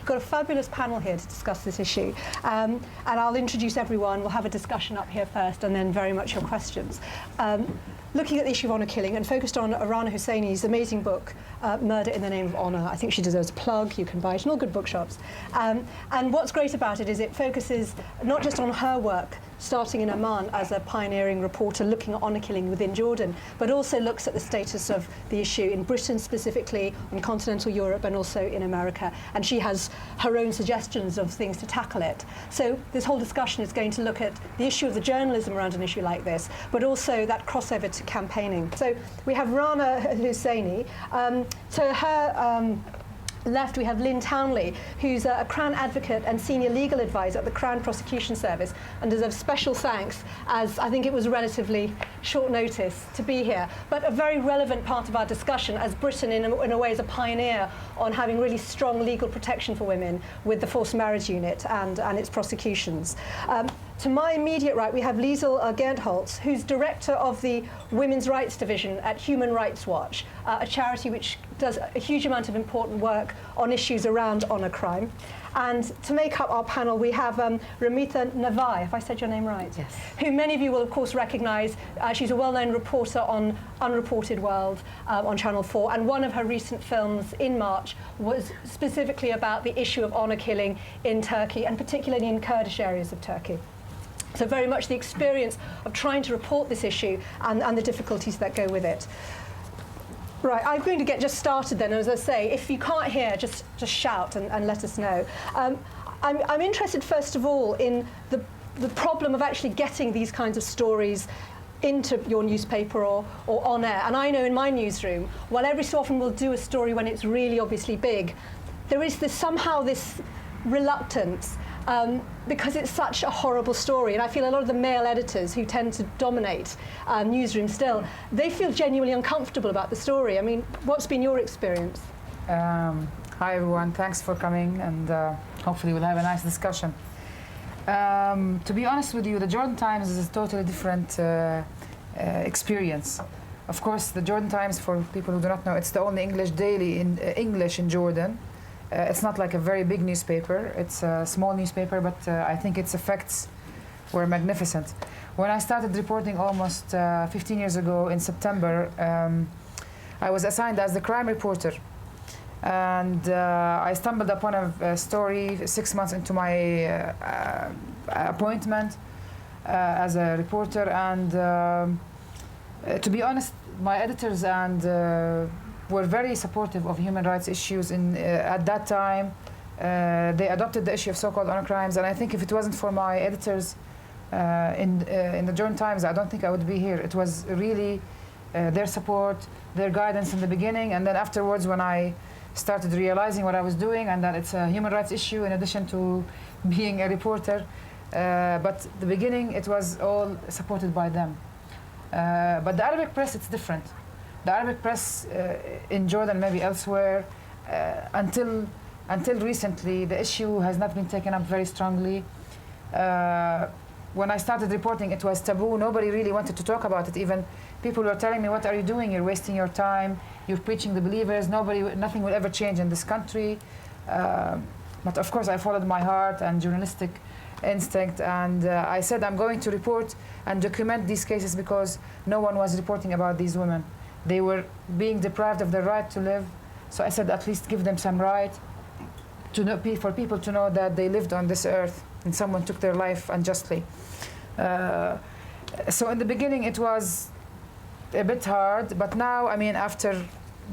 got a fabulous panel here to discuss this issue. And I'll introduce everyone. We'll have a discussion up here first and then very much your questions. Looking at the issue of honour killing and focused on Rana Husseini's amazing book, Murder in the Name of Honour. I think she deserves a plug. You can buy it in all good bookshops. And what's great about it is it focuses not just on her work, starting in Amman as a pioneering reporter looking at honour killing within Jordan, but also looks at the status of the issue in Britain specifically, in continental Europe and also in America. And she has her own suggestions of things to tackle it. So this whole discussion is going to look at the issue of the journalism around an issue like this, but also that crossover to campaigning. So we have Rana Husseini. To her left we have Lynn Townley, who's a Crown advocate and senior legal advisor at the Crown Prosecution Service and deserves special thanks, as I think it was relatively short notice to be here, but a very relevant part of our discussion, as Britain in a way is a pioneer on having really strong legal protection for women with the Forced Marriage Unit and its prosecutions. To my immediate right, we have Liesel Gernholz, who's director of the Women's Rights Division at Human Rights Watch, a charity which does a huge amount of important work on issues around honour crime. And to make up our panel, we have Ramita Navai, if I said your name right, yes, who many of you will of course recognise. She's a well-known reporter on Unreported World on Channel 4, and one of her recent films in March was specifically about the issue of honour killing in Turkey, and particularly in Kurdish areas of Turkey. So very much the experience of trying to report this issue and the difficulties that go with it. Right, I'm going to get just started then. As I say, if you can't hear, just shout and let us know. I'm interested, first of all, in the problem of actually getting these kinds of stories into your newspaper or on air. And I know in my newsroom, while every so often we'll do a story when it's really obviously big, there is somehow this reluctance because it's such a horrible story. And I feel a lot of the male editors who tend to dominate newsrooms still, they feel genuinely uncomfortable about the story. I mean, what's been your experience? Hi everyone, thanks for coming, and hopefully we'll have a nice discussion. To be honest with you, the Jordan Times is a totally different experience. Of course, the Jordan Times, for people who do not know, it's the only English daily in English in Jordan. It's not like a very big newspaper. It's a small newspaper, but I think its effects were magnificent. When I started reporting almost 15 years ago in September, I was assigned as the crime reporter. And I stumbled upon a story 6 months into my appointment as a reporter. And to be honest, my editors were very supportive of human rights issues at that time. They adopted the issue of so-called honor crimes, and I think if it wasn't for my editors in the Jordan Times, I don't think I would be here. It was really their support, their guidance in the beginning, and then afterwards when I started realizing what I was doing and that it's a human rights issue in addition to being a reporter. But the beginning, it was all supported by them. But the Arabic press, it's different. The Arabic press in Jordan, maybe elsewhere, until recently, the issue has not been taken up very strongly. When I started reporting, it was taboo. Nobody really wanted to talk about it. Even people were telling me, "What are you doing? You're wasting your time. You're preaching the believers. Nothing will ever change in this country." But of course, I followed my heart and journalistic instinct, and I said, "I'm going to report and document these cases because no one was reporting about these women. They were being deprived of their right to live." So I said, at least give them some right to know, for people to know that they lived on this earth and someone took their life unjustly. So in the beginning, it was a bit hard, but now, I mean, after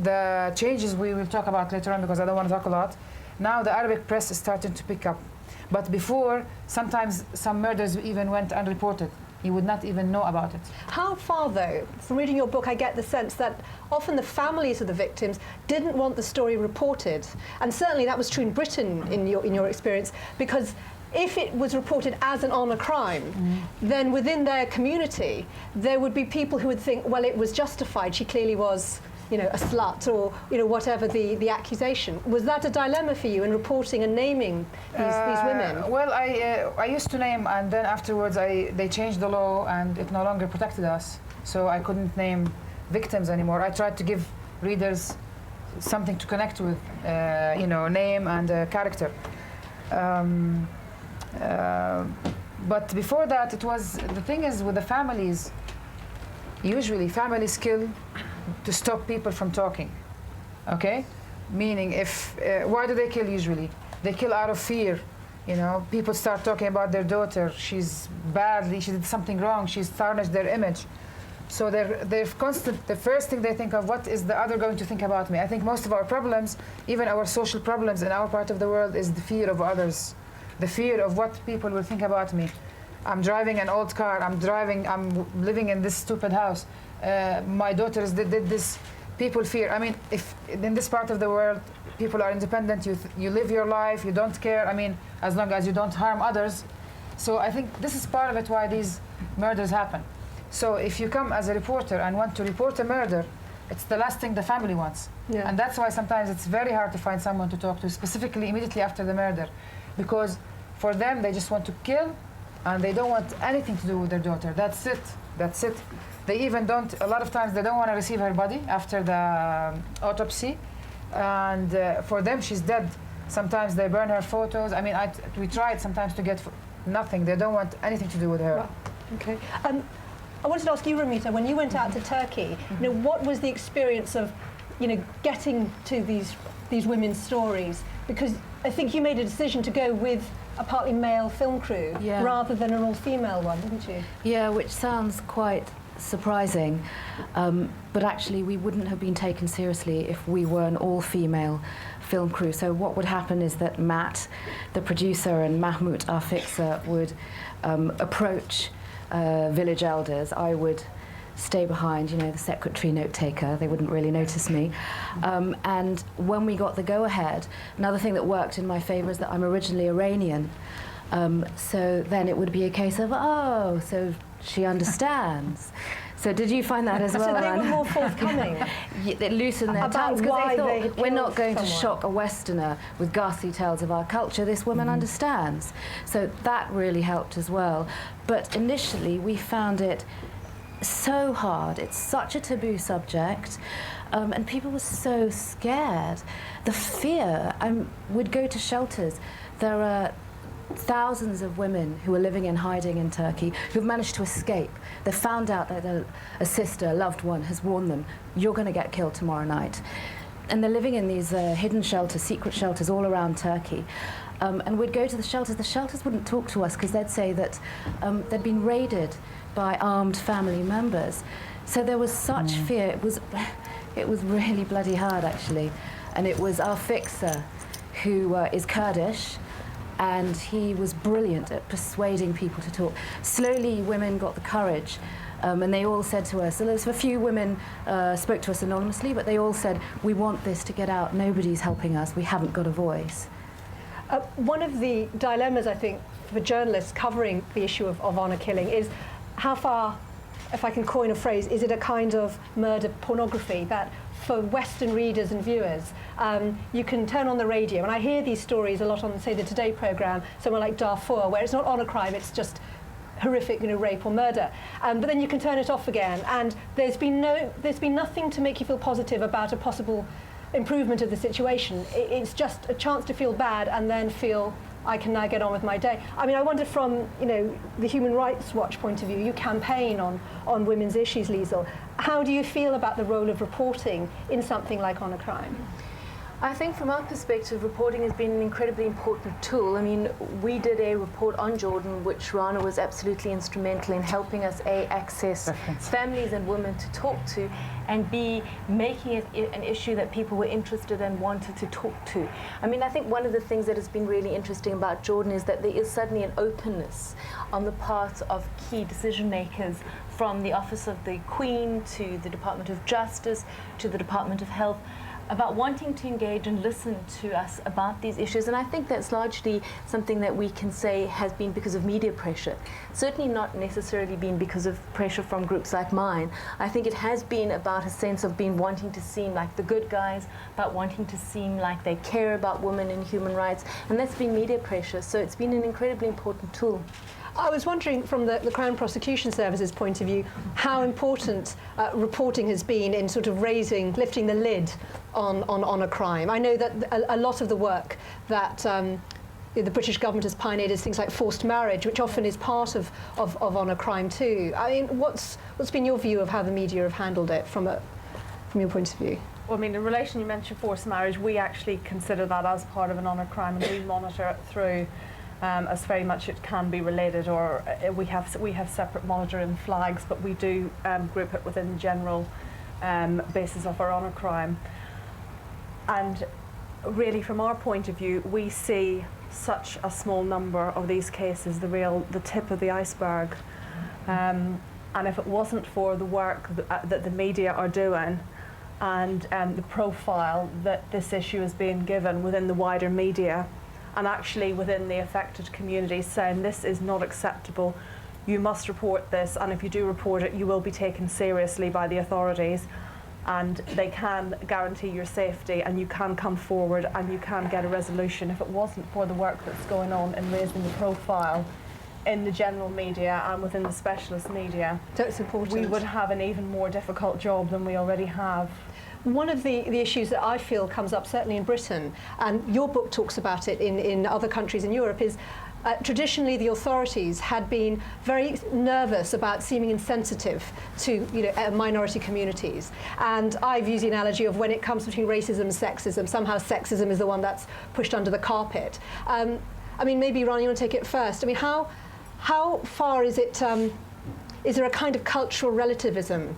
the changes we will talk about later on, because I don't want to talk a lot, now the Arabic press is starting to pick up. But before, sometimes some murders even went unreported. You would not even know about it. How far, though, from reading your book, I get the sense that often the families of the victims didn't want the story reported. And certainly that was true in Britain, in your experience, because if it was reported as an honour crime, then within their community, there would be people who would think, well, it was justified. She clearly was, you know, a slut, or, you know, whatever the accusation. Was that a dilemma for you in reporting and naming these women? Well, I used to name, and then afterwards they changed the law and it no longer protected us. So I couldn't name victims anymore. I tried to give readers something to connect with, name and character. But before that, the thing is with the families, usually families kill to stop people from talking, okay? Meaning why do they kill usually? They kill out of fear, people start talking about their daughter, she did something wrong, she's tarnished their image. So they're constant, the first thing they think of, what is the other going to think about me? I think most of our problems, even our social problems in our part of the world, is the fear of others. The fear of what people will think about me. I'm driving an old car, I'm living in this stupid house. My daughters did this. People fear. I mean, if in this part of the world, people are independent, you live your life, you don't care, as long as you don't harm others. So I think this is part of it why these murders happen. So if you come as a reporter and want to report a murder, it's the last thing the family wants. Yeah. And that's why sometimes it's very hard to find someone to talk to, specifically immediately after the murder. Because for them, they just want to kill, and they don't want anything to do with their daughter. That's it. They even don't, a lot of times, they don't want to receive her body after the autopsy. And for them, she's dead. Sometimes they burn her photos. We tried sometimes to get nothing. They don't want anything to do with her. Wow. Okay. I wanted to ask you, Ramita, when you went out to Turkey, what was the experience of, getting to these women's stories? Because I think you made a decision to go with a partly male film crew rather than an all-female one, didn't you? Yeah, which sounds quite surprising, but actually we wouldn't have been taken seriously if we were an all-female film crew. So what would happen is that Matt, the producer, and Mahmoud, our fixer, would approach village elders. I would stay behind, the secretary note taker. They wouldn't really notice me. And when we got the go-ahead, another thing that worked in my favor is that I'm originally Iranian. So then it would be a case of, so she understands. So did you find that as well? So they were more forthcoming. They loosened their tongues because they thought, we're not going to shock a Westerner with ghastly tales of our culture. This woman understands. So that really helped as well. But initially, we found it so hard. It's such a taboo subject, and people were so scared. The fear. We'd go to shelters. There are thousands of women who are living in hiding in Turkey who've managed to escape. They found out that a sister, a loved one, has warned them, you're going to get killed tomorrow night. And they're living in these hidden shelters, secret shelters all around Turkey. And we'd go to the shelters. The shelters wouldn't talk to us because they'd say that they'd been raided by armed family members. So there was such fear. It was really bloody hard, actually. And it was our fixer, who is Kurdish, and he was brilliant at persuading people to talk. Slowly, women got the courage, and they all said to us, so there's a few women spoke to us anonymously, but they all said, we want this to get out. Nobody's helping us. We haven't got a voice. One of the dilemmas, I think, for journalists covering the issue of honour killing is how far, if I can coin a phrase, is it a kind of murder pornography that for Western readers and viewers, you can turn on the radio, and I hear these stories a lot on, say, the Today programme, somewhere like Darfur, where it's not honour crime, it's just horrific, rape or murder. But then you can turn it off again, and there's been nothing to make you feel positive about a possible improvement of the situation. It's just a chance to feel bad and then feel I can now get on with my day. I wonder from the Human Rights Watch point of view, you campaign on women's issues, Liesl. How do you feel about the role of reporting in something like honour crime? I think from our perspective, reporting has been an incredibly important tool. We did a report on Jordan, which Rana was absolutely instrumental in helping us, A, access families and women to talk to, and B, making it an issue that people were interested and wanted to talk to. I think one of the things that has been really interesting about Jordan is that there is suddenly an openness on the part of key decision makers, from the Office of the Queen to the Department of Justice to the Department of Health, about wanting to engage and listen to us about these issues. And I think that's largely something that we can say has been because of media pressure. Certainly not necessarily been because of pressure from groups like mine. I think it has been about a sense of wanting to seem like the good guys, about wanting to seem like they care about women and human rights, and that's been media pressure. So it's been an incredibly important tool. I was wondering, from the Crown Prosecution Service's point of view, how important reporting has been in sort of lifting the lid on a crime. I know that a lot of the work that the British government has pioneered is things like forced marriage, which often is part of honour crime too. I mean, what's been your view of how the media have handled it from your point of view? Well, I mean, in relation, you mentioned forced marriage, we actually consider that as part of an honour crime, and we monitor it through as very much it can be related, or we have separate monitoring flags, but we do group it within the general basis of our honour crime. And really, from our point of view, we see such a small number of these cases, the tip of the iceberg. And if it wasn't for the work that the media are doing, and the profile that this issue is being given within the wider media, and actually within the affected communities, saying this is not acceptable, you must report this, and if you do report it, you will be taken seriously by the authorities, and they can guarantee your safety, and you can come forward and you can get a resolution. If it wasn't for the work that's going on in raising the profile in the general media and within the specialist media, So it's important. we would have an even more difficult job than we already have. One of the issues that I feel comes up, certainly in Britain, and your book talks about it in other countries in Europe, is traditionally the authorities had been very nervous about seeming insensitive to minority communities. And I've used the analogy of when it comes between racism and sexism, somehow sexism is the one that's pushed under the carpet. I mean, maybe, Rana, you want to take it first. I mean, how far is it, is there a kind of cultural relativism?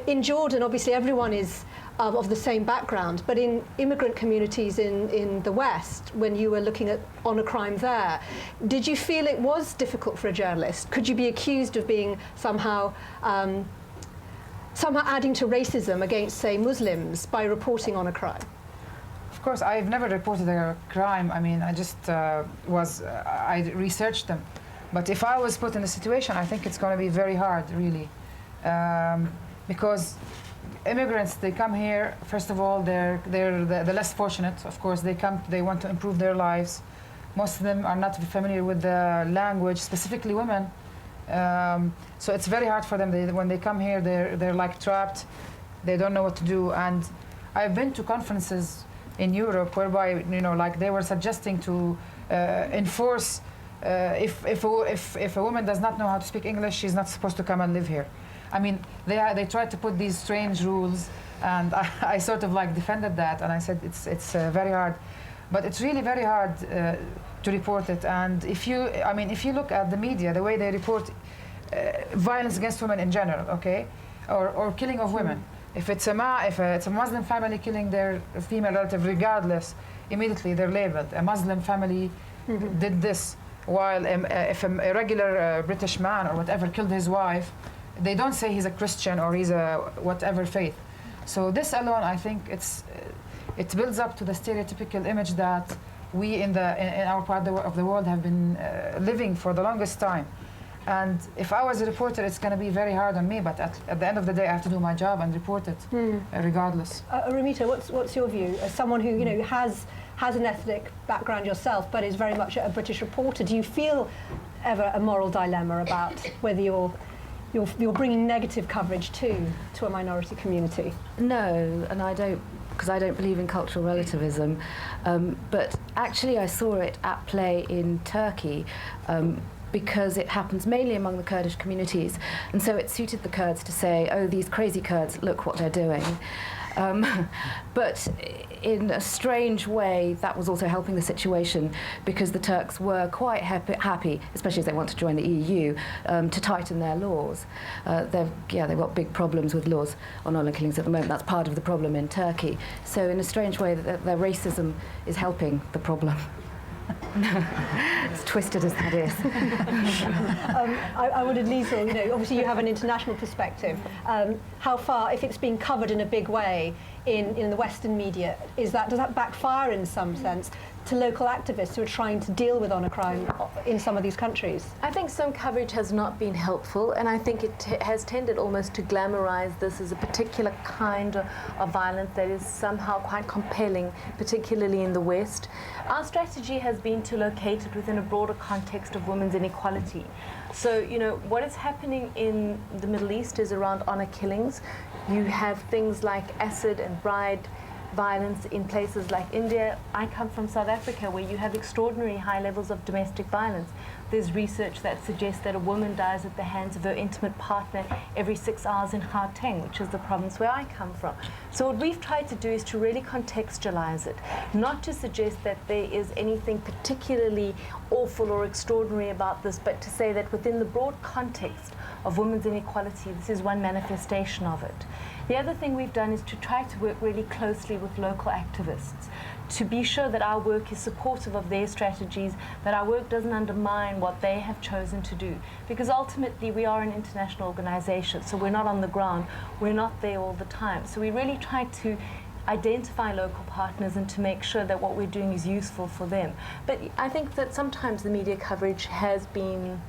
In Jordan, obviously, everyone is of the same background, but in immigrant communities in the West, when you were looking at honour crime there, did you feel it was difficult for a journalist? Could you be accused of being somehow adding to racism against, say, Muslims by reporting on a crime? Of course, I've never reported a crime. I mean, I just I researched them. But if I was put in a situation, I think it's going to be very hard, really, because immigrants, they come here. First of all, they're the less fortunate. Of course, they want to improve their lives. Most of them are not familiar with the language, specifically women. So it's very hard for them. When they come here, they're like trapped. They don't know what to do. And I've been to conferences in Europe whereby like they were suggesting to enforce. If a woman does not know how to speak English, she's not supposed to come and live here. I mean, they tried to put these strange rules, and I sort of like defended that, and I said it's very hard, but it's really very hard to report it. And if you look at the media, the way they report violence against women in general, okay, or killing of women, if it's a Muslim family killing their female relative, regardless, immediately they're labeled a Muslim family did this. While if a regular British man or whatever killed his wife, they don't say he's a Christian or he's a whatever faith. So this alone, I think it builds up to the stereotypical image that we in our part of the world have been living for the longest time. And if I was a reporter, it's going to be very hard on me. But at the end of the day, I have to do my job and report it, regardless. Ramita, what's your view as someone who has an ethnic background yourself, but is very much a British reporter? Do you feel ever a moral dilemma about whether you're bringing negative coverage to a minority community? No, and I don't, because I don't believe in cultural relativism. But actually, I saw it at play in Turkey. Because it happens mainly among the Kurdish communities. And so it suited the Kurds to say, oh, these crazy Kurds, look what they're doing. But in a strange way, that was also helping the situation, because the Turks were quite happy, especially as they want to join the EU, to tighten their laws. They've got big problems with laws on honour killings at the moment. That's part of the problem in Turkey. So in a strange way, their racism is helping the problem. As twisted as that is. I wanted Liesl, obviously you have an international perspective. How far, if it's being covered in a big way in the Western media, does that backfire in some sense? to local activists who are trying to deal with honour crime in some of these countries? I think some coverage has not been helpful, and I think it has tended almost to glamorize this as a particular kind of violence that is somehow quite compelling, particularly in the West. Our strategy has been to locate it within a broader context of women's inequality. So, you know, what is happening in the Middle East is around honour killings. You have things like acid and bride violence in places like India. I come from South Africa, where you have extraordinary high levels of domestic violence. There's research that suggests that a woman dies at the hands of her intimate partner every 6 hours in Gauteng, which is the province where I come from. So what we've tried to do is to really contextualize it, not to suggest that there is anything particularly awful or extraordinary about this, but to say that within the broad context of women's inequality, this is one manifestation of it. The other thing we've done is to try to work really closely with local activists, to be sure that our work is supportive of their strategies, that our work doesn't undermine what they have chosen to do. Because ultimately we are an international organization, so we're not on the ground, we're not there all the time. So we really try to identify local partners and to make sure that what we're doing is useful for them. But I think that sometimes the media coverage has been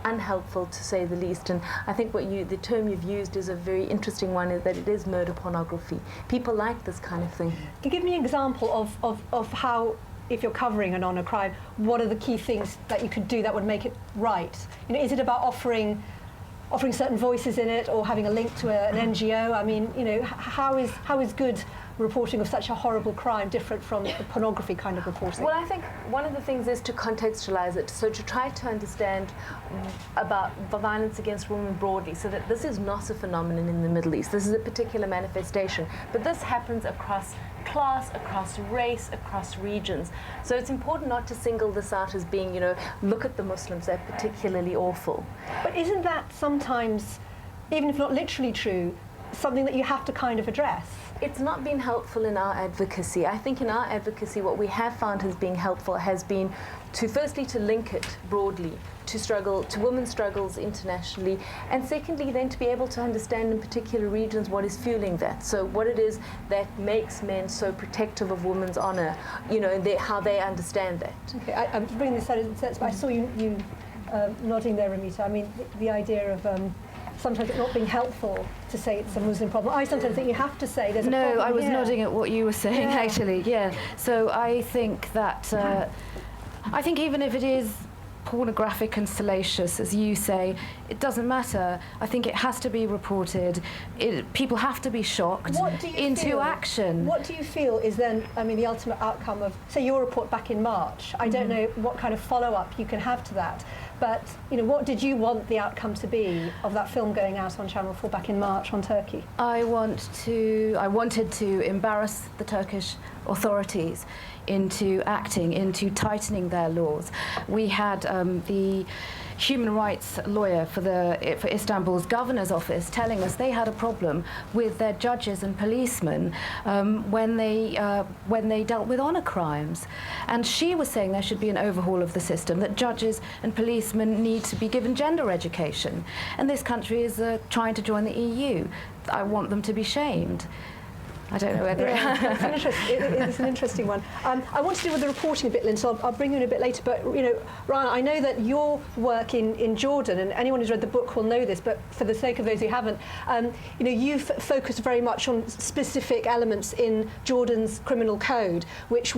unhelpful, to say the least, and I think the term you've used is a very interesting one, is that it is murder pornography. People like this kind of thing. Can you give me an example of how, if you're covering an honour crime, what are the key things that you could do that would make it right? You know, is it about offering certain voices in it, or having a link to an NGO? I mean, you know, how is good reporting of such a horrible crime different from the pornography kind of reporting? Well, I think one of the things is to contextualize it, so to try to understand about violence against women broadly, so that this is not a phenomenon in the Middle East. This is a particular manifestation, but this happens across class, across race, across regions. So it's important not to single this out as being, you know, look at the Muslims, they're particularly awful. But isn't that sometimes, even if not literally true, something that you have to kind of address? It's not been helpful in our advocacy. I think in our advocacy what we have found as being helpful has been to firstly to link it broadly to women's struggles internationally, and secondly then to be able to understand in particular regions what is fueling that. So what it is that makes men so protective of women's honour, you know, and how they understand that. Okay, I'm bringing this out in sense, but I saw you nodding there, Ramita. I mean, the idea of sometimes it not being helpful to say it's a Muslim problem. I sometimes think you have to say there's a problem. No, I was here. nodding at what you were saying, actually, yeah. So I think that, I think even if it is pornographic and salacious, as you say, it doesn't matter. I think it has to be reported. People have to be shocked into action. What do you feel is then, I mean, the ultimate outcome of, say, your report back in March? I don't know what kind of follow-up you can have to that, but, you know, what did you want the outcome to be of that film going out on Channel 4 back in March on Turkey? I wanted to embarrass the Turkish authorities into acting, into tightening their laws. We had the human rights lawyer for Istanbul's governor's office telling us they had a problem with their judges and policemen when they dealt with honour crimes. And she was saying there should be an overhaul of the system, that judges and policemen need to be given gender education. And this country is trying to join the EU. I want them to be shamed. I don't know whether it's an interesting one. I want to deal with the reporting a bit, Lynn, so I'll bring you in a bit later. But, you know, Rana, I know that your work in Jordan, and anyone who's read the book will know this, but for the sake of those who haven't, you know, you've focused very much on specific elements in Jordan's criminal code, which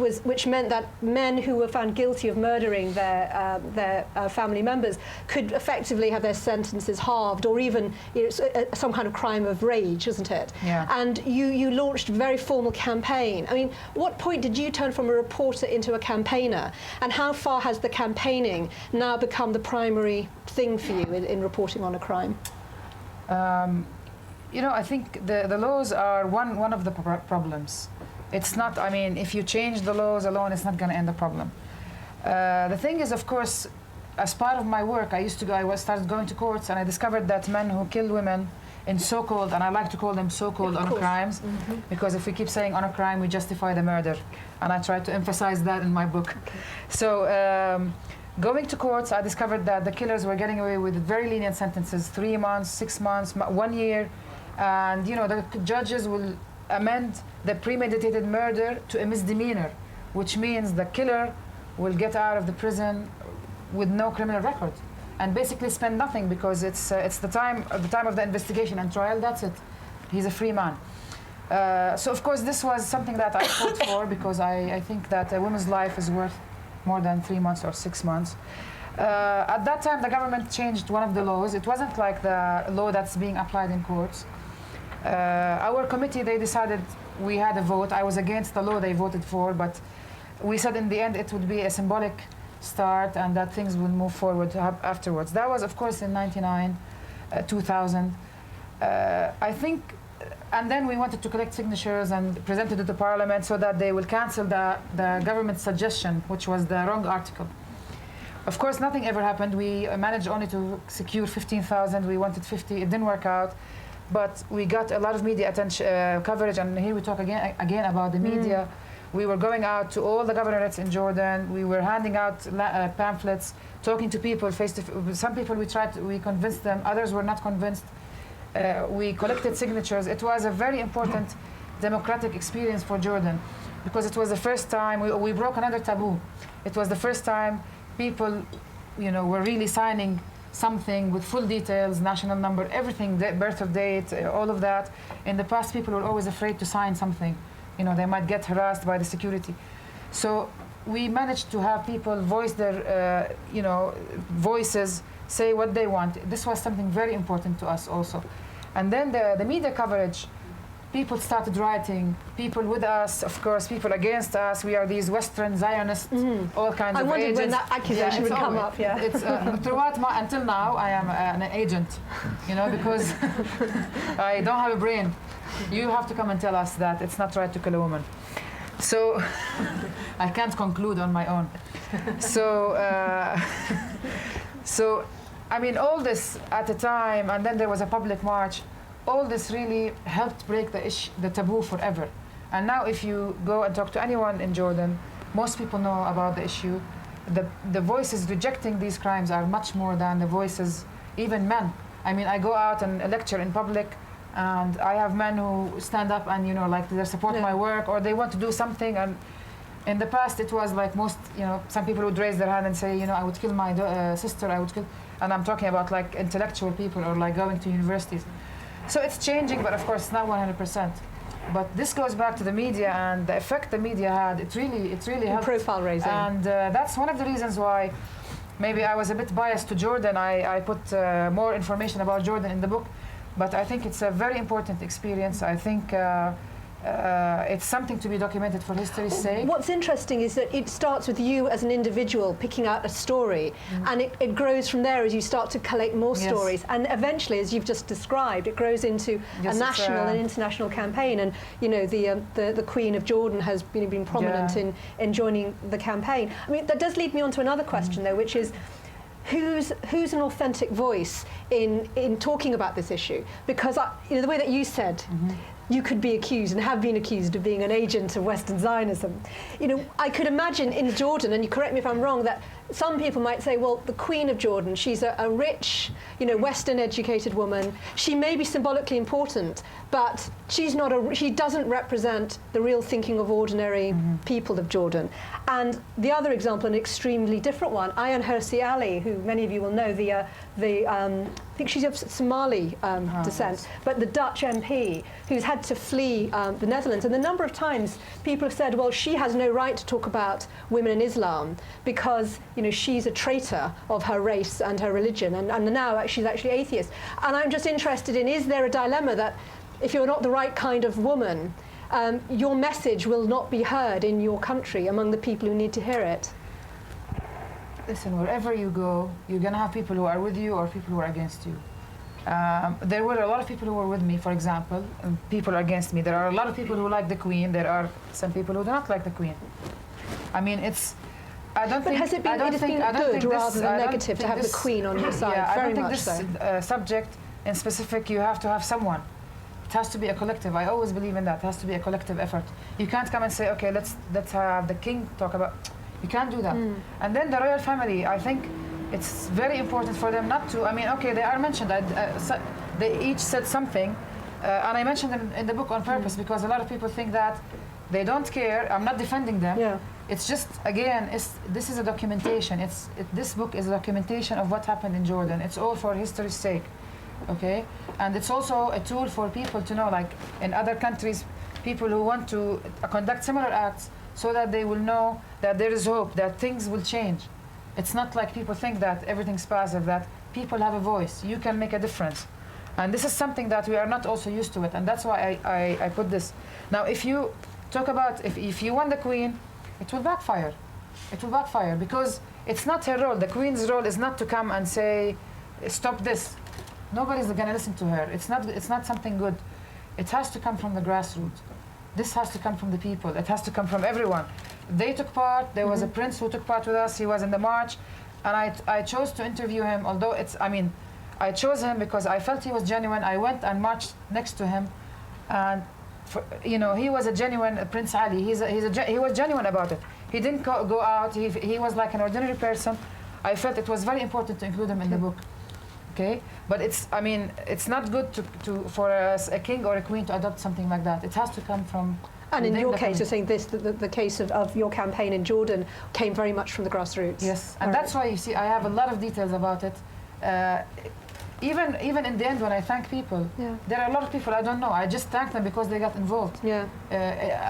meant that men who were found guilty of murdering their family members could effectively have their sentences halved, or even, you know, some kind of crime of rage, isn't it? Yeah. And you launched a very formal campaign. I mean, what point did you turn from a reporter into a campaigner, and how far has the campaigning now become the primary thing for you in reporting on a crime? You know, I think the laws are one of the problems. It's not, I mean, if you change the laws alone, it's not going to end the problem. The thing is, of course, as part of my work, I started going to courts, and I discovered that men who kill women in so-called, and I like to call them so-called honor crimes, because if we keep saying honor crime, we justify the murder. And I try to emphasize that in my book. Okay. So going to courts, I discovered that the killers were getting away with very lenient sentences, 3 months, 6 months, 1 year. And, you know, the judges will amend the premeditated murder to a misdemeanor, which means the killer will get out of the prison with no criminal record and basically spend nothing because it's the time of the investigation and trial. That's it. He's a free man. So of course this was something that I fought for because I think that a woman's life is worth more than 3 months or 6 months. At that time the government changed one of the laws. It wasn't like the law that's being applied in courts. Our committee, they decided, we had a vote. I was against the law they voted for, but we said in the end it would be a symbolic start and that things will move forward afterwards. That was of course in 99, 2000. I think, and then we wanted to collect signatures and present it to the parliament so that they will cancel the government suggestion, which was the wrong article. Of course, nothing ever happened. We managed only to secure 15,000. We wanted 50. It didn't work out. But we got a lot of media attention, coverage, and here we talk again about the media. We were going out to all the governorates in Jordan. We were handing out pamphlets, talking to people face to face. Some people we convinced them, others were not convinced. We collected signatures. It was a very important democratic experience for Jordan because it was the first time we broke another taboo. It was the first time people, were really signing something with full details, national number, everything, birth of date, all of that. In the past, people were always afraid to sign something. They might get harassed by the security. So we managed to have people voice their, voices, say what they want. This was something very important to us also. And then the media coverage, people started writing, people with us, of course, people against us. We are these Western Zionists, all kinds of agents. I wondered when that accusation would come up, yeah. It's, throughout until now, I am an agent, because I don't have a brain. You have to come and tell us that it's not right to kill a woman. So I can't conclude on my own. So, I mean, all this at the time, and then there was a public march. All this really helped break the taboo forever. And now if you go and talk to anyone in Jordan, most people know about the issue. The voices rejecting these crimes are much more than the voices, even men. I mean, I go out and lecture in public, and I have men who stand up and, they support my work, or they want to do something. And in the past, it was like most, some people would raise their hand and say, I would kill my sister, I would kill, and I'm talking about like intellectual people or like going to universities. So it's changing, but of course it's not 100%. But this goes back to the media and the effect the media had. It really helped. Profile raising. And that's one of the reasons why maybe I was a bit biased to Jordan. I put more information about Jordan in the book, but I think it's a very important experience. I think it's something to be documented for history's sake. What's interesting is that it starts with you as an individual picking out a story, and it grows from there as you start to collect more stories. And eventually, as you've just described, it grows into a national and international campaign. And the Queen of Jordan has been prominent in joining the campaign. I mean, that does lead me on to another question, though, which is, who's an authentic voice in talking about this issue? Because the way that you said, you could be accused and have been accused of being an agent of Western Zionism. I could imagine in Jordan, and you correct me if I'm wrong, that some people might say, well, the Queen of Jordan, she's a rich, Western-educated woman. She may be symbolically important, but she doesn't represent the real thinking of ordinary people of Jordan. And the other example, an extremely different one, Ayaan Hirsi Ali, who many of you will know, I think she's of Somali descent, but the Dutch MP who's had to flee the Netherlands. And the number of times people have said, well, she has no right to talk about women in Islam because, she's a traitor of her race and her religion, and now she's actually atheist. And I'm just interested in, is there a dilemma that if you're not the right kind of woman, your message will not be heard in your country among the people who need to hear it? Listen, wherever you go, you're going to have people who are with you or people who are against you. There were a lot of people who were with me, for example, and people are against me. There are a lot of people who like the Queen. There are some people who do not like the Queen. I mean, has it been good rather than negative to have the Queen on your side? Yeah, very I don't much think this subject in specific, you have to have someone. It has to be a collective. I always believe in that. It has to be a collective effort. You can't come and say, okay, let's have the king talk about. You can't do that. And then the royal family, I think it's very important for them not to. I mean, okay, they are mentioned. They each said something, and I mentioned them in the book on purpose because a lot of people think that they don't care. I'm not defending them. It's just, again, this is a documentation. This book is a documentation of what happened in Jordan. It's all for history's sake, okay? And it's also a tool for people to know, like in other countries, people who want to conduct similar acts, so that they will know that there is hope, that things will change. It's not like people think that everything's passive, that people have a voice. You can make a difference. And this is something that we are not also used to it, and that's why I put this. Now, if you talk about, if you want the queen, it will backfire. It will backfire, because it's not her role. The queen's role is not to come and say, stop this. Nobody's going to listen to her. It's not something good. It has to come from the grassroots. This has to come from the people. It has to come from everyone. They took part. There was a prince who took part with us. He was in the march. And I chose to interview him, although I chose him because I felt he was genuine. I went and marched next to him. And he was a genuine Prince Ali. He was genuine about it. He didn't go out. He was like an ordinary person. I felt it was very important to include him in the book. Okay, but it's not good for a king or a queen to adopt something like that. It has to come from. And in your case, you're saying this, the case of your campaign in Jordan came very much from the grassroots. Yes, and that's why you see I have a lot of details about it. Even in the end, when I thank people, there are a lot of people I don't know. I just thank them because they got involved. Yeah.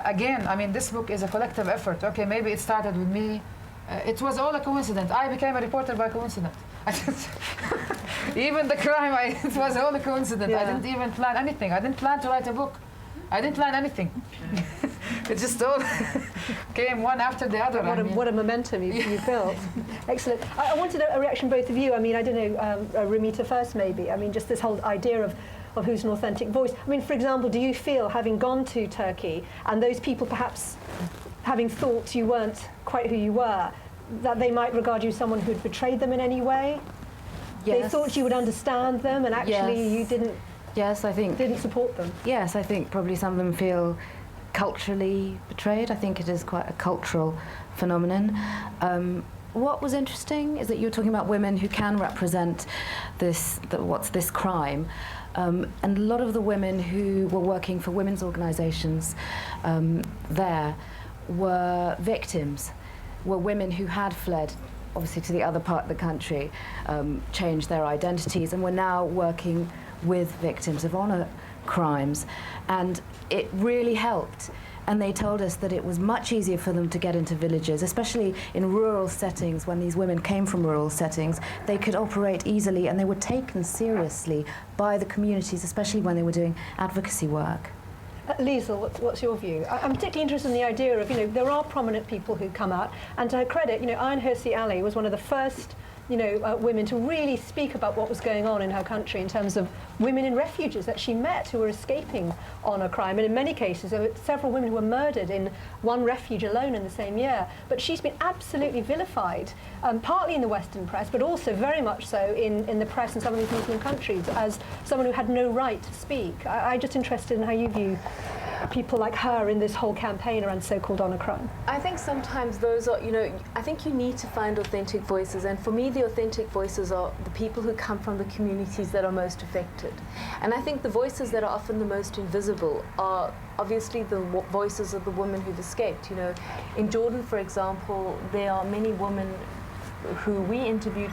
Again, this book is a collective effort. Okay, maybe it started with me. It was all a coincidence. I became a reporter by coincidence. Even the crime, it was all a coincidence. I didn't even plan anything. I didn't plan to write a book. I didn't plan anything. It just all came one after the other. What a momentum you built. Excellent. I wanted a reaction, both of you. I don't know, Ramita first maybe. Just this whole idea of who's an authentic voice. For example, do you feel, having gone to Turkey, and those people perhaps having thought you weren't quite who you were, that they might regard you as someone who had betrayed them in any way? Yes. They thought you would understand them, and actually you didn't. Yes, I think. Didn't support them. Yes, I think probably some of them feel culturally betrayed. I think it is quite a cultural phenomenon. What was interesting is that you were talking about women who can represent this crime. And a lot of the women who were working for women's organisations there were victims, were women who had fled, obviously, to the other part of the country, changed their identities, and were now working with victims of honour crimes. And it really helped. And they told us that it was much easier for them to get into villages, especially in rural settings. When these women came from rural settings, they could operate easily, and they were taken seriously by the communities, especially when they were doing advocacy work. Liesl, what's your view? I'm particularly interested in the idea of, there are prominent people who come out, and to her credit, Ayaan Hirsi Ali was one of the first women to really speak about what was going on in her country in terms of women in refuges that she met who were escaping honour crime. And in many cases, there were several women who were murdered in one refuge alone in the same year. But she's been absolutely vilified, partly in the Western press, but also very much so in the press in some of these Muslim countries, as someone who had no right to speak. I'm just interested in how you view people like her in this whole campaign around so-called honour crime. I think sometimes those are, I think you need to find authentic voices, and for me the authentic voices are the people who come from the communities that are most affected. And I think the voices that are often the most invisible are obviously the voices of the women who've escaped. In Jordan, for example, there are many women who we interviewed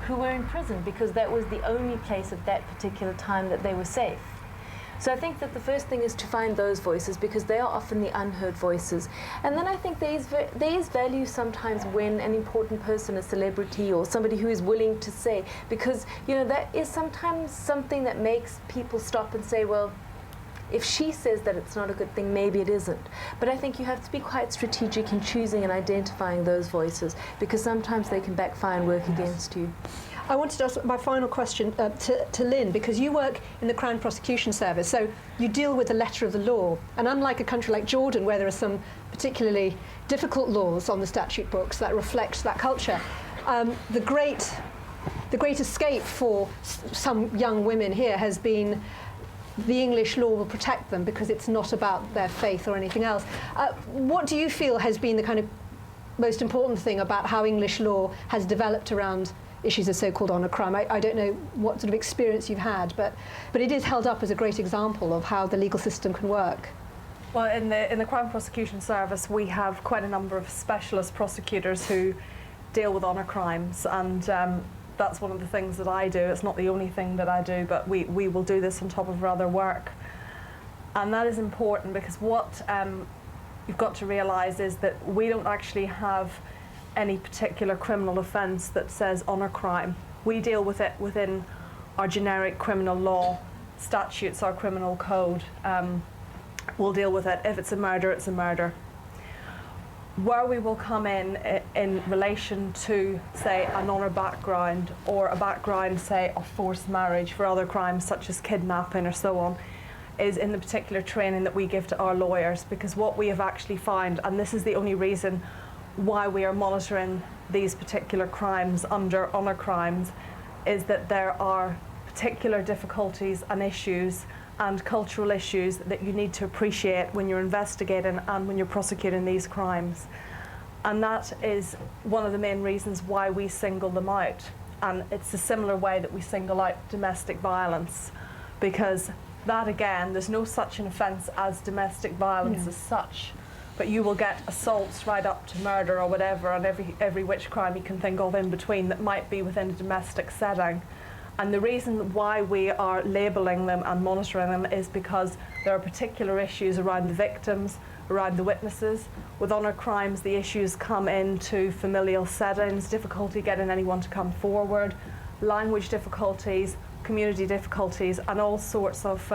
who were in prison because that was the only place at that particular time that they were safe. So I think that the first thing is to find those voices, because they are often the unheard voices. And then I think there is value sometimes when an important person, a celebrity or somebody who is willing to say, because that is sometimes something that makes people stop and say, well, if she says that it's not a good thing, maybe it isn't. But I think you have to be quite strategic in choosing and identifying those voices, because sometimes they can backfire and work against you. I wanted to ask my final question to Lynn, because you work in the Crown Prosecution Service, so you deal with the letter of the law. And unlike a country like Jordan, where there are some particularly difficult laws on the statute books that reflect that culture, the great escape for some young women here has been the English law will protect them because it's not about their faith or anything else. What do you feel has been the kind of most important thing about how English law has developed around issues of so-called honour crime? I don't know what sort of experience you've had, but it is held up as a great example of how the legal system can work. Well, in the Crime Prosecution Service, we have quite a number of specialist prosecutors who deal with honour crimes, and that's one of the things that I do. It's not the only thing that I do, but we will do this on top of our other work. And that is important because what you've got to realise is that we don't actually have any particular criminal offence that says honour crime. We deal with it within our generic criminal law statutes, our criminal code. We'll deal with it. If it's a murder, it's a murder. Where we will come in relation to, say, an honour background or a background, say, of forced marriage for other crimes such as kidnapping or so on, is in the particular training that we give to our lawyers, because what we have actually found, and this is the only reason why we are monitoring these particular crimes under honour crimes, is that there are particular difficulties and issues and cultural issues that you need to appreciate when you're investigating and when you're prosecuting these crimes. And that is one of the main reasons why we single them out. And it's a similar way that we single out domestic violence, because that, again, there's no such an offence as domestic violence as such, but you will get assaults right up to murder or whatever, and every which crime you can think of in between that might be within a domestic setting. And the reason why we are labelling them and monitoring them is because there are particular issues around the victims, around the witnesses. With honour crimes, the issues come into familial settings, difficulty getting anyone to come forward, language difficulties, community difficulties, and all sorts of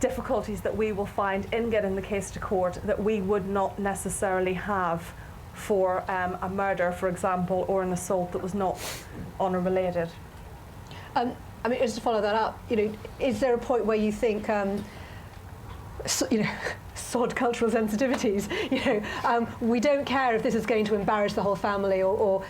difficulties that we will find in getting the case to court that we would not necessarily have for a murder, for example, or an assault that was not honour related. I mean, just to follow that up, is there a point where you think, sod cultural sensitivities, we don't care if this is going to embarrass the whole family, or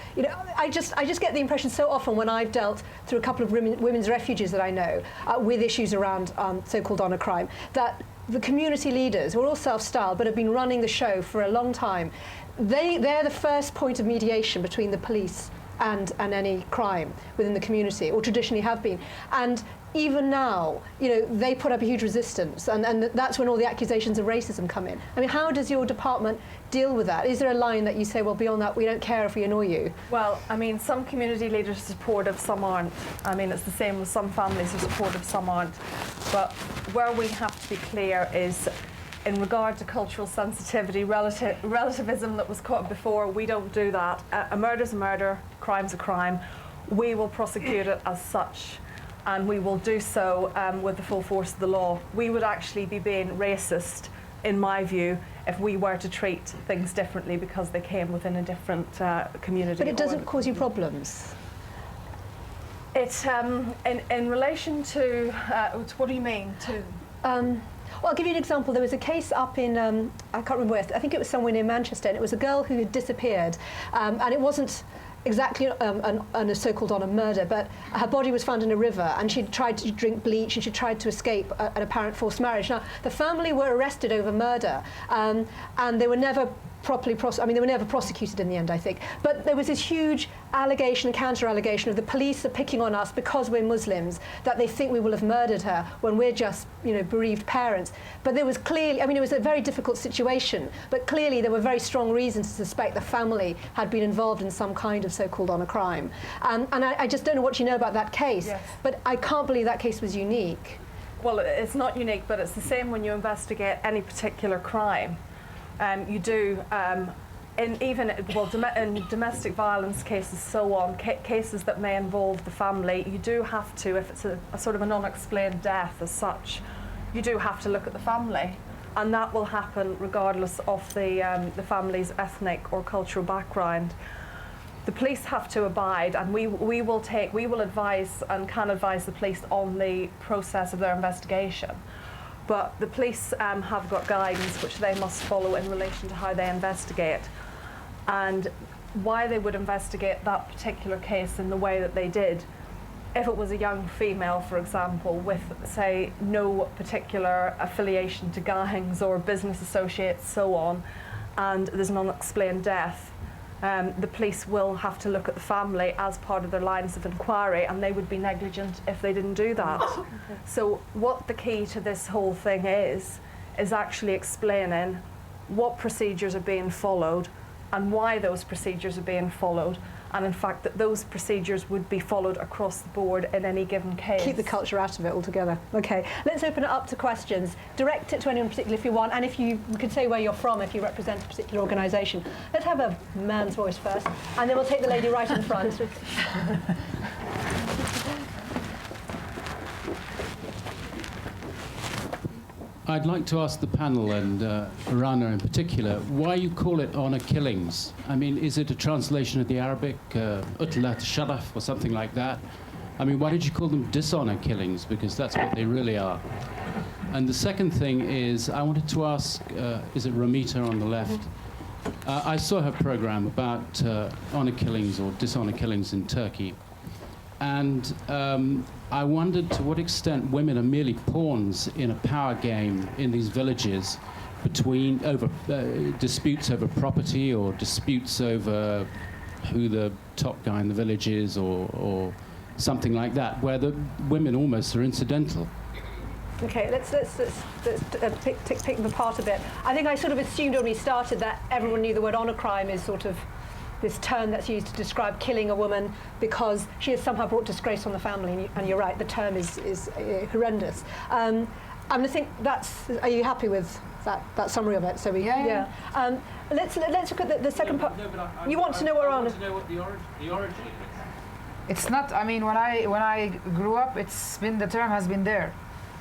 I just get the impression so often when I've dealt through a couple of women's refuges that I know with issues around so-called honour crime, that the community leaders, who are all self-styled but have been running the show for a long time, they're the first point of mediation between the police and any crime within the community, or traditionally have been. And even now, they put up a huge resistance, and that's when all the accusations of racism come in. I mean, how does your department deal with that? Is there a line that you say, well, beyond that, we don't care if we annoy you? Well, I mean, some community leaders are supportive, some aren't. I mean, it's the same with some families are supportive, some aren't. But where we have to be clear is, in regard to cultural sensitivity, relativism that was caught before, we don't do that. A murder's a murder, crime's a crime. We will prosecute it as such, and we will do so with the full force of the law. We would actually be being racist, in my view, if we were to treat things differently because they came within a different community. But it doesn't cause you problems? It's in relation to what do you mean? Well, I'll give you an example. There was a case up in, I can't remember where, I think it was somewhere near Manchester, and it was a girl who had disappeared, and it wasn't exactly a so-called honour murder, but her body was found in a river, and she'd tried to drink bleach, and she tried to escape an apparent forced marriage. Now, the family were arrested over murder, and they were never properly they were never prosecuted in the end, I think. But there was this huge allegation, counter-allegation of the police are picking on us because we're Muslims, that they think we will have murdered her when we're just, bereaved parents. But there was clearly, it was a very difficult situation, but clearly there were very strong reasons to suspect the family had been involved in some kind of so-called honour crime. And I just don't know what you know about that case, yes. But I can't believe that case was unique. Well, it's not unique, but it's the same when you investigate any particular crime. You do, in domestic violence cases, so on, cases that may involve the family, you do have to, if it's a sort of an unexplained death as such, you do have to look at the family, and that will happen regardless of the family's ethnic or cultural background. The police have to abide, and we will advise and can advise the police on the process of their investigation. But the police have got guidance which they must follow in relation to how they investigate, and why they would investigate that particular case in the way that they did. If it was a young female, for example, with, say, no particular affiliation to gangs or business associates, so on, and there's an unexplained death, the police will have to look at the family as part of their lines of inquiry, and they would be negligent if they didn't do that. Okay. So what the key to this whole thing is is actually explaining what procedures are being followed and why those procedures are being followed, and in fact that those procedures would be followed across the board in any given case. Keep the culture out of it altogether. Okay, let's open it up to questions. Direct it to anyone particular if you want, and if you could say where you're from if you represent a particular organisation. Let's have a man's voice first, and then we'll take the lady right in front. I'd like to ask the panel, and Rana in particular, why you call it honour killings. I mean, is it a translation of the Arabic, utlat sharaf, or something like that? I mean, why did you call them dishonour killings? Because that's what they really are. And the second thing is, I wanted to ask, is it Ramita on the left? I saw her program about honour killings or dishonour killings in Turkey. And I wondered to what extent women are merely pawns in a power game in these villages between disputes over property or disputes over who the top guy in the village is or something like that, where the women almost are incidental. Okay, let's pick them apart a bit. I think I sort of assumed when we started that everyone knew the word honour crime is sort of this term that's used to describe killing a woman because she has somehow brought disgrace on the family, and you're right, the term is horrendous. I'm going to think that's. Are you happy with that summary of it? So Yeah. Let's look at the second part. You want to know what I want to know what the origin is. It's not. I mean, when I grew up, the term has been there.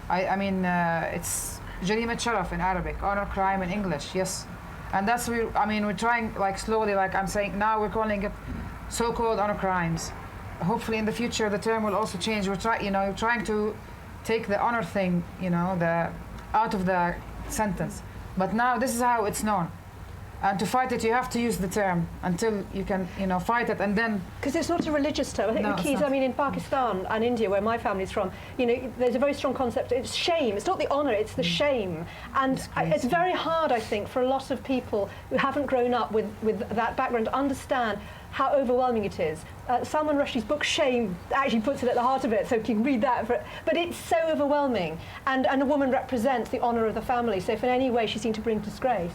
It's jarimat sharaf in Arabic, honor crime in English. Yes. And that's we're trying like slowly, like I'm saying now, we're calling it so-called honor crimes. Hopefully in the future the term will also change. We're trying to take the honor thing, out of the sentence. But now this is how it's known. And to fight it, you have to use the term until you can, fight it, and then. Because it's not a religious term. I think the key is, in Pakistan and India, where my family's from, there's a very strong concept. It's shame. It's not the honour. It's the shame. And it's very hard, I think, for a lot of people who haven't grown up with that background to understand how overwhelming it is. Salman Rushdie's book Shame actually puts it at the heart of it, so you can read that. But it's so overwhelming, and a woman represents the honour of the family. So if in any way she's seen to bring disgrace.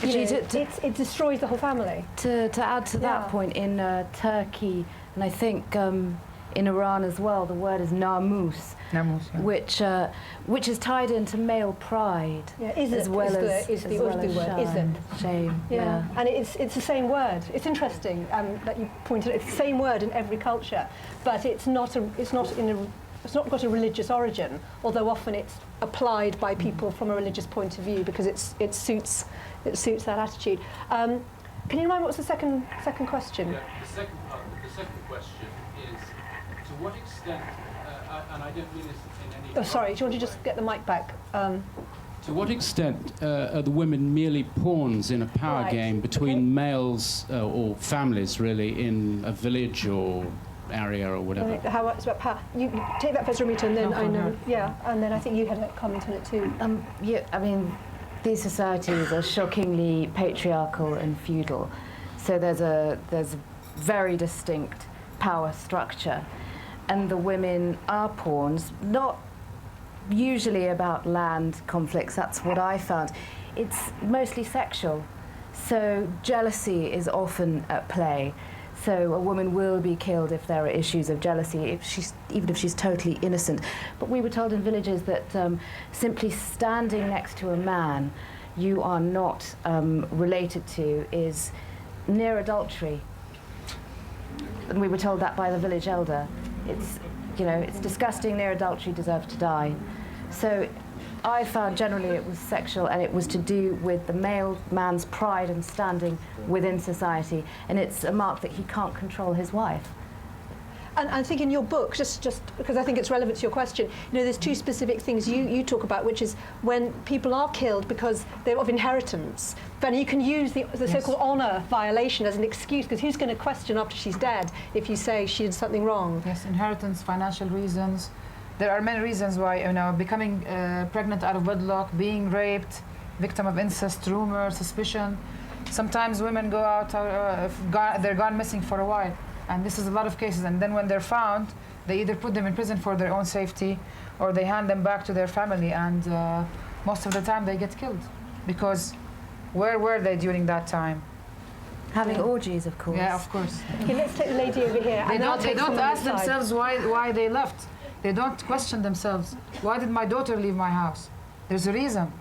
It destroys the whole family. To add to that point, in Turkey, and I think in Iran as well, the word is namus, which is tied into male pride, as well as the Urdu word, shame. Yeah, and it's the same word. It's interesting that you pointed out. It's the same word in every culture, but it's not got a religious origin. Although often it's applied by people from a religious point of view because it suits that attitude. Can you remind me what's the second question? Yeah, the second question is, to what extent, and I don't mean this in any... Oh, sorry, do you want to just get the mic back? To what extent are the women merely pawns in a power game between males or families, really, in a village or area or whatever? How it's about power. You take that first, Ramita, and then I know. Yeah, and then I think you had a comment on it too. These societies are shockingly patriarchal and feudal, so there's a very distinct power structure, and the women are pawns, not usually about land conflicts. That's what I found. It's mostly sexual, so jealousy is often at play. So a woman will be killed if there are issues of jealousy, even if she's totally innocent. But we were told in villages that simply standing next to a man you are not related to is near adultery. And we were told that by the village elder. It's disgusting, near adultery, deserves to die. So I found generally it was sexual, and it was to do with the male man's pride and standing within society, and it's a mark that he can't control his wife. And I think in your book, just because I think it's relevant to your question, there's two specific things you talk about, which is when people are killed because they're of inheritance, then you can use the so-called honour violation as an excuse, because who's going to question after she's dead if you say she did something wrong? Yes, inheritance, financial reasons. There are many reasons why, becoming pregnant out of wedlock, being raped, victim of incest, rumor, suspicion. Sometimes women go out, they're gone missing for a while. And this is a lot of cases. And then when they're found, they either put them in prison for their own safety, or they hand them back to their family. And most of the time they get killed. Because where were they during that time? Having orgies, of course. Yeah, of course. Okay, let's take the lady over here. They and I'll don't, they take don't someone ask this side. themselves why they left. They don't question themselves. Why did my daughter leave my house? There's a reason.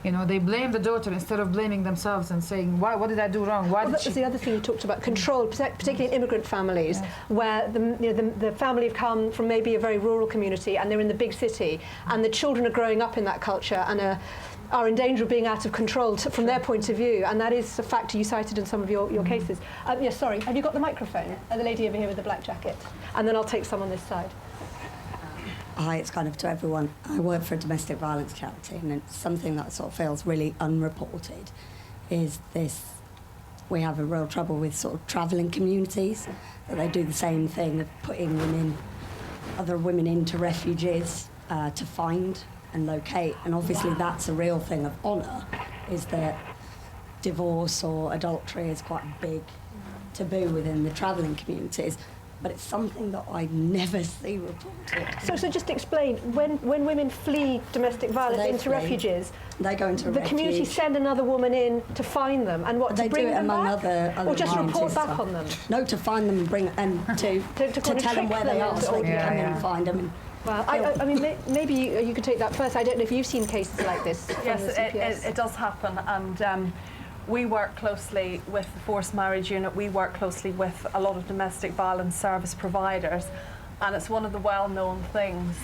You know, they blame the daughter instead of blaming themselves and saying, why, what did I do wrong? Why Well, did that she... was the other thing you talked about, control, particularly in immigrant families, Yes. where the family have come from maybe a very rural community and they're in the big city, and the children are growing up in that culture and are in danger of being out of control from their point of view, and that is a factor you cited in some of your cases. Yes, sorry, have you got the microphone? The lady over here with the black jacket. And then I'll take some on this side. Hi, it's kind of to everyone. I work for a domestic violence charity, and it's something that sort of feels really unreported is this. We have a real trouble with sort of travelling communities, that they do the same thing of putting other women into refuges to find and locate. And obviously that's a real thing of honour, is that divorce or adultery is quite a big taboo within the travelling communities. But it's something that I never see reported. So just explain, when women flee domestic violence they into flee, refuges, They go into a the refuge. community send another woman in to find them, and what, They to bring do it them among back? other or just minorities report as back well. on them? No, to find them and bring and to kind of tell them trick where they them are, into so they can Yeah, come in yeah. and find them. Well, I mean, maybe you could take that first. I don't know if you've seen cases like this. from Yes, the CPS. it does happen, and we work closely with the forced marriage unit. We work closely with a lot of domestic violence service providers, and it's one of the well-known things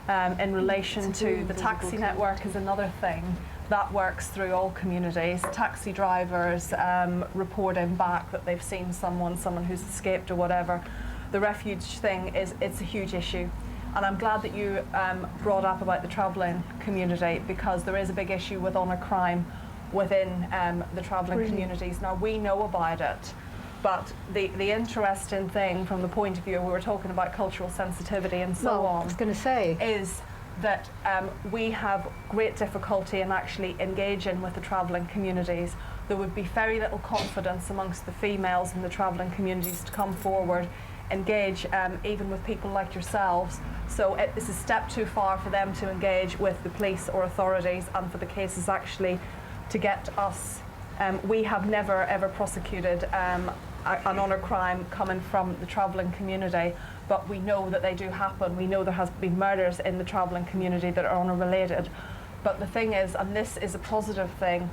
in relation to the taxi network is another thing that works through all communities. Taxi drivers reporting back that they've seen someone who's escaped or whatever. The refuge thing it's a huge issue. And I'm glad that you brought up about the travelling community, because there is a big issue with honour crime within the travelling communities. Now, we know about it, but the interesting thing from the point of view, we were talking about cultural sensitivity and so on, I was going to say, is that we have great difficulty in actually engaging with the travelling communities. There would be very little confidence amongst the females in the travelling communities to come forward, engage even with people like yourselves. So it's a step too far for them to engage with the police or authorities, and for the cases actually to get to us. We have never ever prosecuted an honour crime coming from the travelling community, but we know that they do happen. We know there has been murders in the travelling community that are honour related. But the thing is, and this is a positive thing,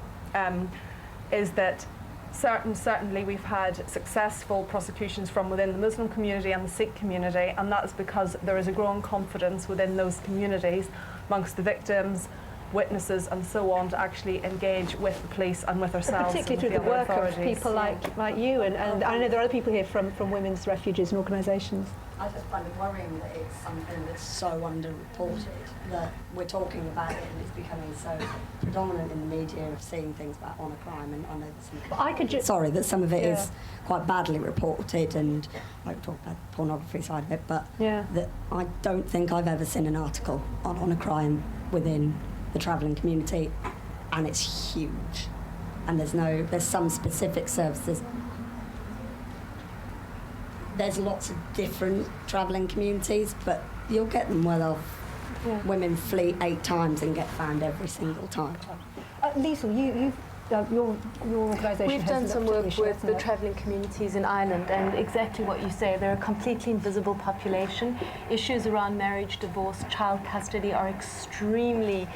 is that certainly we've had successful prosecutions from within the Muslim community and the Sikh community, and that is because there is a growing confidence within those communities amongst the victims, witnesses and so on, to actually engage with the police and with ourselves. particularly through the other work of authorities. people like you, and I know there are other people here from women's refuges and organisations. I just find it worrying that it's something that's so underreported, that we're talking about it and it's becoming so predominant in the media of seeing things about honour crime, and I know that some of it is quite badly reported, and I talk about the pornography side of it, but that I don't think I've ever seen an article on honour crime within the travelling community, and it's huge. And there's some specific services. There's lots of different travelling communities, but you'll get them where women flee 8 times and get found every single time. Liesl, your organisation We've has done some looked at work issue, with hasn't the it? travelling communities in Ireland, and exactly what you say, they're a completely invisible population. Issues around marriage, divorce, child custody are extremely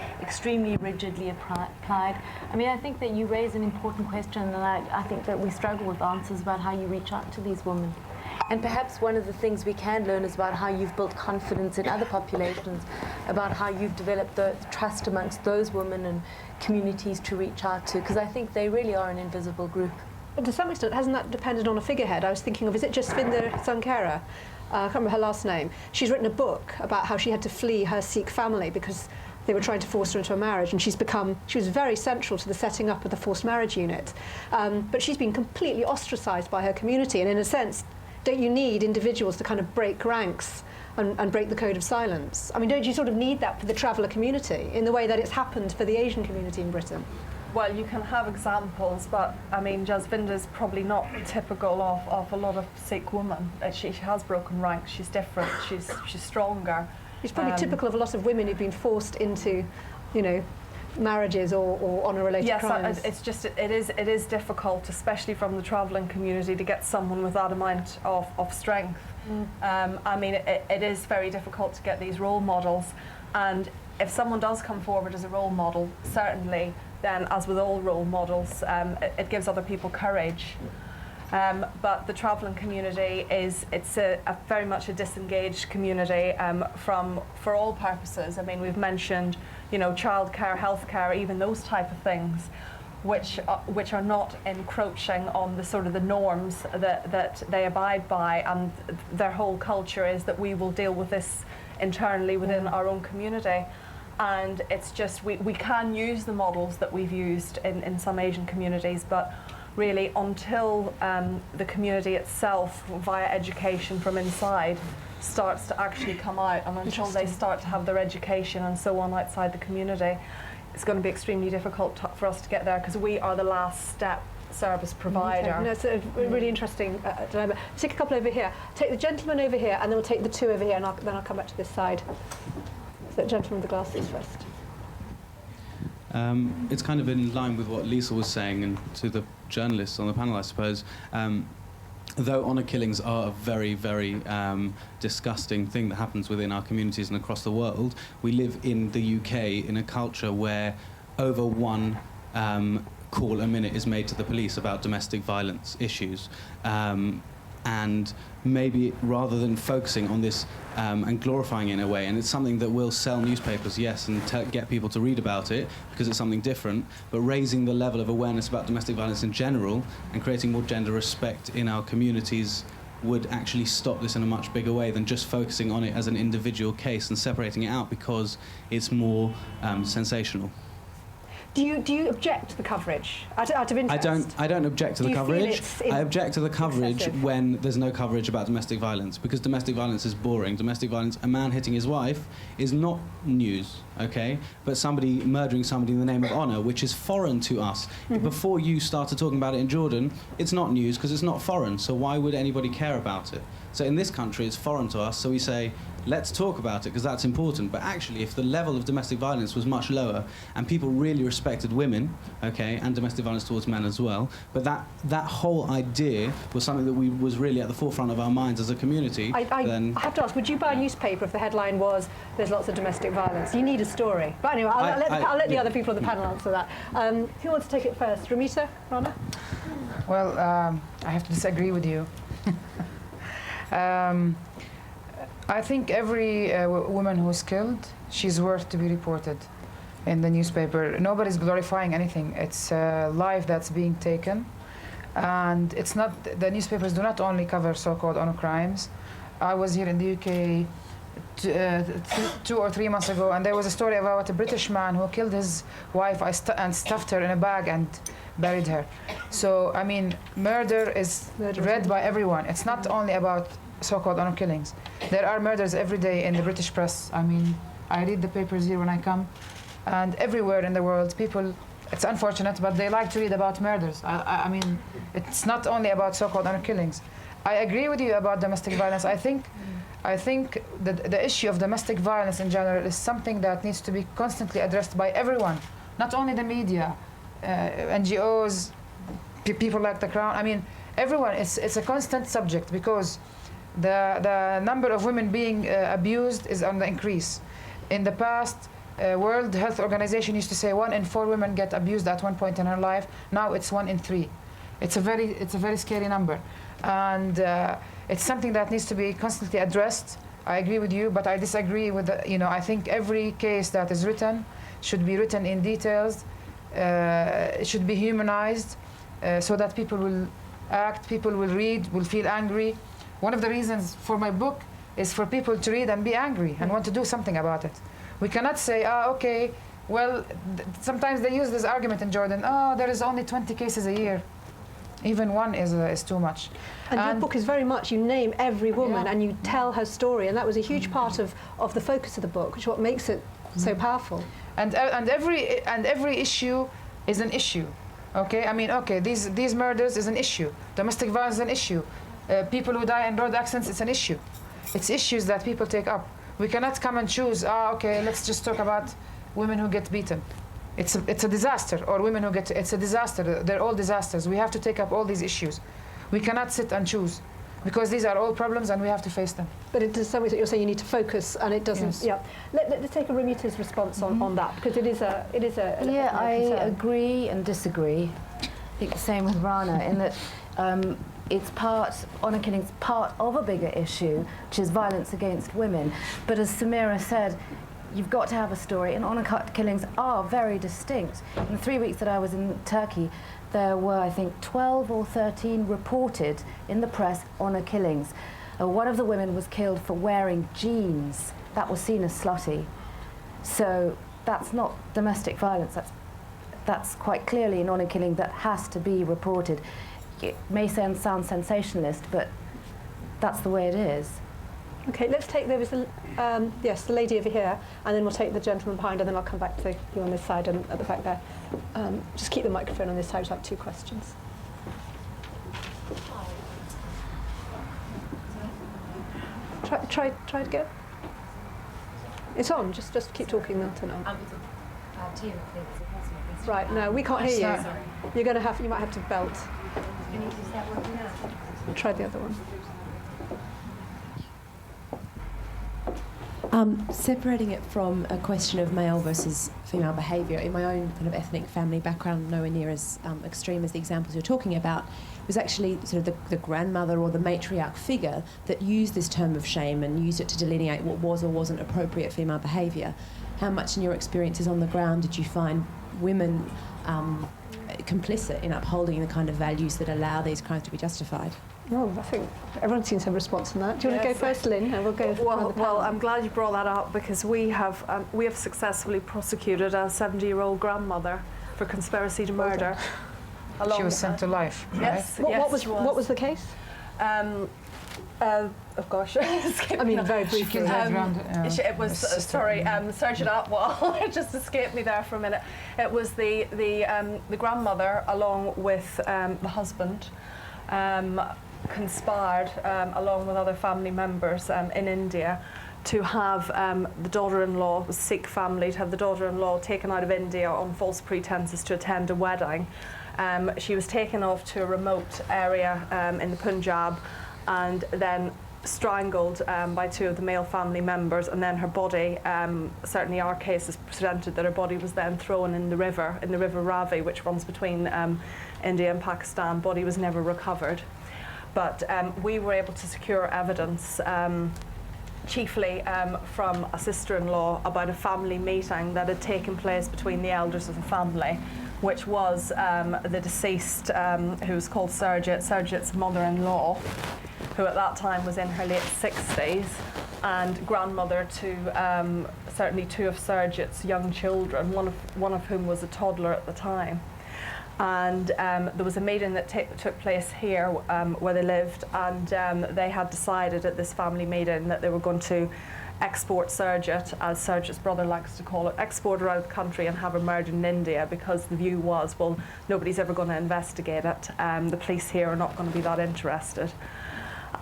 rigidly applied. I mean, I think that you raise an important question, and I think that we struggle with answers about how you reach out to these women. And perhaps one of the things we can learn is about how you've built confidence in other populations, about how you've developed the trust amongst those women and communities to reach out to, because I think they really are an invisible group. But to some extent, hasn't that depended on a figurehead? I was thinking of, is it Jasvinder Sankara? I can't remember her last name. She's written a book about how she had to flee her Sikh family because they were trying to force her into a marriage, and she was very central to the setting up of the forced marriage unit. But she's been completely ostracised by her community, and in a sense, don't you need individuals to kind of break ranks and break the code of silence? I mean, don't you sort of need that for the traveller community in the way that it's happened for the Asian community in Britain? Well, you can have examples, but I mean, Jasvinder's probably not typical of a lot of Sikh women. She has broken ranks. She's different. She's stronger. It's probably typical of a lot of women who've been forced into, you know, marriages or honour-related crimes? Yes, it's just it is difficult, especially from the travelling community, to get someone with that amount of strength. I mean, it is very difficult to get these role models, and if someone does come forward as a role model, certainly, then as with all role models, it gives other people courage. But the travelling community it's a very much a disengaged community for all purposes. I mean, we've mentioned, you know, childcare, healthcare, even those type of things, which are not encroaching on the sort of the norms that they abide by, and their whole culture is that we will deal with this internally within our own community. And it's just we can use the models that we've used in some Asian communities, but really until the community itself, via education from inside, starts to actually come out, and until they start to have their education and so on outside the community, it's going to be extremely difficult for us to get there, because we are the last step service provider. Okay. No, it's a really interesting dilemma. Take a couple over here. Take the gentleman over here, and then we'll take the two over here, and then I'll come back to this side. So the gentleman with the glasses first. It's kind of in line with what Lisa was saying, and to the journalists on the panel, I suppose. Though honour killings are a very, very disgusting thing that happens within our communities and across the world, we live in the UK in a culture where over one call a minute is made to the police about domestic violence issues. And maybe rather than focusing on this and glorifying it in a way, and it's something that will sell newspapers, yes, and get people to read about it because it's something different, but raising the level of awareness about domestic violence in general and creating more gender respect in our communities would actually stop this in a much bigger way than just focusing on it as an individual case and separating it out because it's more sensational. Do you object to the coverage out of interest? I don't object to the coverage. I object to the coverage excessive? when there's no coverage about domestic violence, because domestic violence is boring. Domestic violence, a man hitting his wife, is not news, okay? But somebody murdering somebody in the name of honour, which is foreign to us. Before you started talking about it in Jordan, it's not news because it's not foreign, so why would anybody care about it? So in this country, it's foreign to us, so we say, let's talk about it because that's important. But actually, if the level of domestic violence was much lower and people really respected women, okay, and domestic violence towards men as well, but that whole idea was something that was really at the forefront of our minds as a community, I have to ask, would you buy a newspaper if the headline was, there's lots of domestic violence? You need a story. But anyway, I'll let the other people on the panel answer that. Who wants to take it first? Ramita? Rana? Well, I have to disagree with you. I think every woman who's killed, she's worth to be reported in the newspaper. Nobody's glorifying anything. It's a life that's being taken. And it's not, the newspapers do not only cover so-called honor crimes. I was here in the UK 2 or 3 months ago, and there was a story about a British man who killed his wife and stuffed her in a bag and buried her. So, I mean, murder is read by everyone. It's not only about so-called honor killings. There are murders every day in the British press. I mean, I read the papers here when I come, and everywhere in the world, people, it's unfortunate, but they like to read about murders. I mean, it's not only about so-called honor killings. I agree with you about domestic violence. I think the issue of domestic violence in general is something that needs to be constantly addressed by everyone, not only the media, NGOs, people like the Crown. I mean, everyone. It's a constant subject because the number of women being abused is on the increase. In the past, World Health Organization used to say 1 in 4 women get abused at one point in her life. Now it's 1 in 3. It's a very scary number, and it's something that needs to be constantly addressed. I agree with you, but I disagree with I think every case that is written should be written in details. It should be humanized so that people will act, people will read, will feel angry. One of the reasons for my book is for people to read and be angry and want to do something about it. We cannot say, okay, well, sometimes they use this argument in Jordan, there is only 20 cases a year. Even 1 is too much. And your book is very much, you name every woman and you tell her story, and that was a huge part of the focus of the book, which is what makes it so powerful. And every issue is an issue. Okay, I mean, okay, these murders is an issue. Domestic violence is an issue. People who die in road accidents, it's an issue. It's issues that people take up. We cannot come and choose, okay, let's just talk about women who get beaten. It's a disaster. Or women who it's a disaster. They're all disasters. We have to take up all these issues. We cannot sit and choose, because these are all problems and we have to face them. But it does some ways that you're saying you need to focus, and it doesn't. Yes. Yeah. Let's take a Ramita's response on that, because it is a Yeah, I concern. agree and disagree. I think the same with Rana in that honour killing is part of a bigger issue, which is violence against women. But as Samira said, you've got to have a story, and honour killings are very distinct. In the 3 weeks that I was in Turkey, there were, I think, 12 or 13 reported in the press honour killings. One of the women was killed for wearing jeans. That was seen as slutty. So that's not domestic violence. That's quite clearly an honour killing that has to be reported. It may sound sensationalist, but that's the way it is. Okay, let's take, there was the lady over here, and then we'll take the gentleman behind, and then I'll come back to you on this side and at the back there. Just keep the microphone on this side. I have 2 questions. Try it again. It's on. Just keep talking. They'll turn it on. Right. No, we can't hear you. Sorry. You might have to belt. Try the other one. Separating it from a question of male versus female behaviour, in my own kind of ethnic family background, nowhere near as extreme as the examples you're talking about, it was actually sort of the grandmother or the matriarch figure that used this term of shame and used it to delineate what was or wasn't appropriate female behaviour. How much in your experiences on the ground did you find women complicit in upholding the kind of values that allow these crimes to be justified? Oh, I think everyone seems to have a response on that. Do you want to go first, Lynn? And we'll go. Well, I'm glad you brought that up, because we have successfully prosecuted a 70-year-old grandmother for conspiracy to murder. She was sent to life. Yes. Right? What was the case? Oh gosh. I mean, very briefly. It was Sergeant Atwell. It just escaped me there for a minute. It was the grandmother, along with the husband, conspired along with other family members in India to have the daughter-in-law, was Sikh family, to have the daughter-in-law taken out of India on false pretenses to attend a wedding. She was taken off to a remote area in the Punjab, and then strangled by 2 of the male family members, and then her body, certainly our case is presented that her body was then thrown in the river Ravi, which runs between India and Pakistan. Body was never recovered. But we were able to secure evidence, chiefly from a sister-in-law, about a family meeting that had taken place between the elders of the family, which was the deceased, who was called Surjit's mother-in-law, who at that time was in her late 60s, and grandmother to certainly 2 of Surjit's young children, one of whom was a toddler at the time. And there was a meeting that took place here where they lived, and they had decided at this family meeting that they were going to export Surjit, as Surjit's brother likes to call it, export her out of the country and have her murdered in India, because the view was, well, nobody's ever going to investigate it. The police here are not going to be that interested.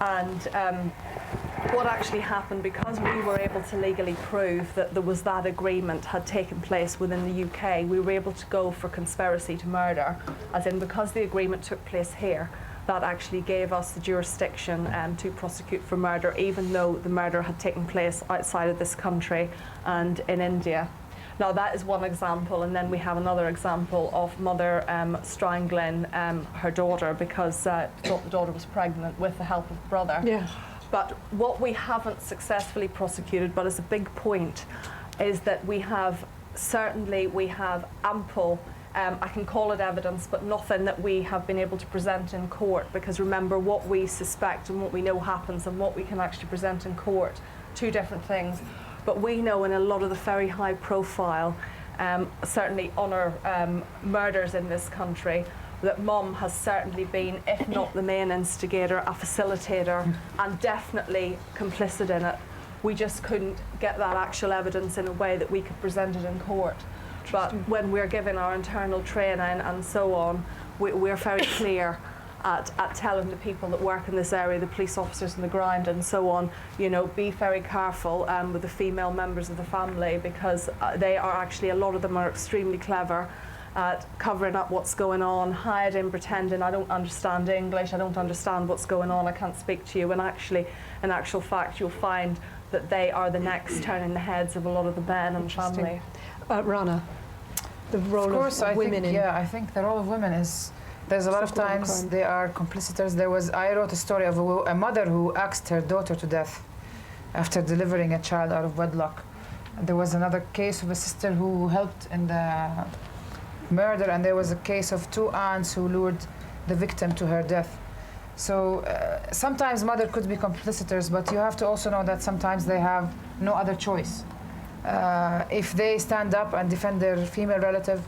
And what actually happened, because we were able to legally prove that there was that agreement had taken place within the UK, we were able to go for conspiracy to murder, as in because the agreement took place here, that actually gave us the jurisdiction to prosecute for murder, even though the murder had taken place outside of this country and in India. Now that is one example, and then we have another example of mother strangling her daughter because the daughter was pregnant with the help of the brother. Yeah. But what we haven't successfully prosecuted, but is a big point, is that we have ample, I can call it evidence, but nothing that we have been able to present in court, because remember, what we suspect and what we know happens and what we can actually present in court, 2 different things. But we know in a lot of the very high profile, certainly honour murders in this country, that mum has certainly been, if not the main instigator, a facilitator, and definitely complicit in it. We just couldn't get that actual evidence in a way that we could present it in court. But when we're given our internal training and so on, we're very clear at telling the people that work in this area, the police officers on the ground and so on, you know, be very careful with the female members of the family, because they are actually, a lot of them are extremely clever at covering up what's going on, hiding, pretending I don't understand English, I don't understand what's going on, I can't speak to you, and actually, in actual fact, you'll find that they are the next turning the heads of a lot of the men and family. Rana, the role of women in... Yeah, I think the role of women is... There's a lot of times they are complicitors. I wrote a story of a mother who axed her daughter to death after delivering a child out of wedlock. There was another case of a sister who helped in the murder, and there was a case of 2 aunts who lured the victim to her death. So sometimes mother could be complicitors, but you have to also know that sometimes they have no other choice. If they stand up and defend their female relative,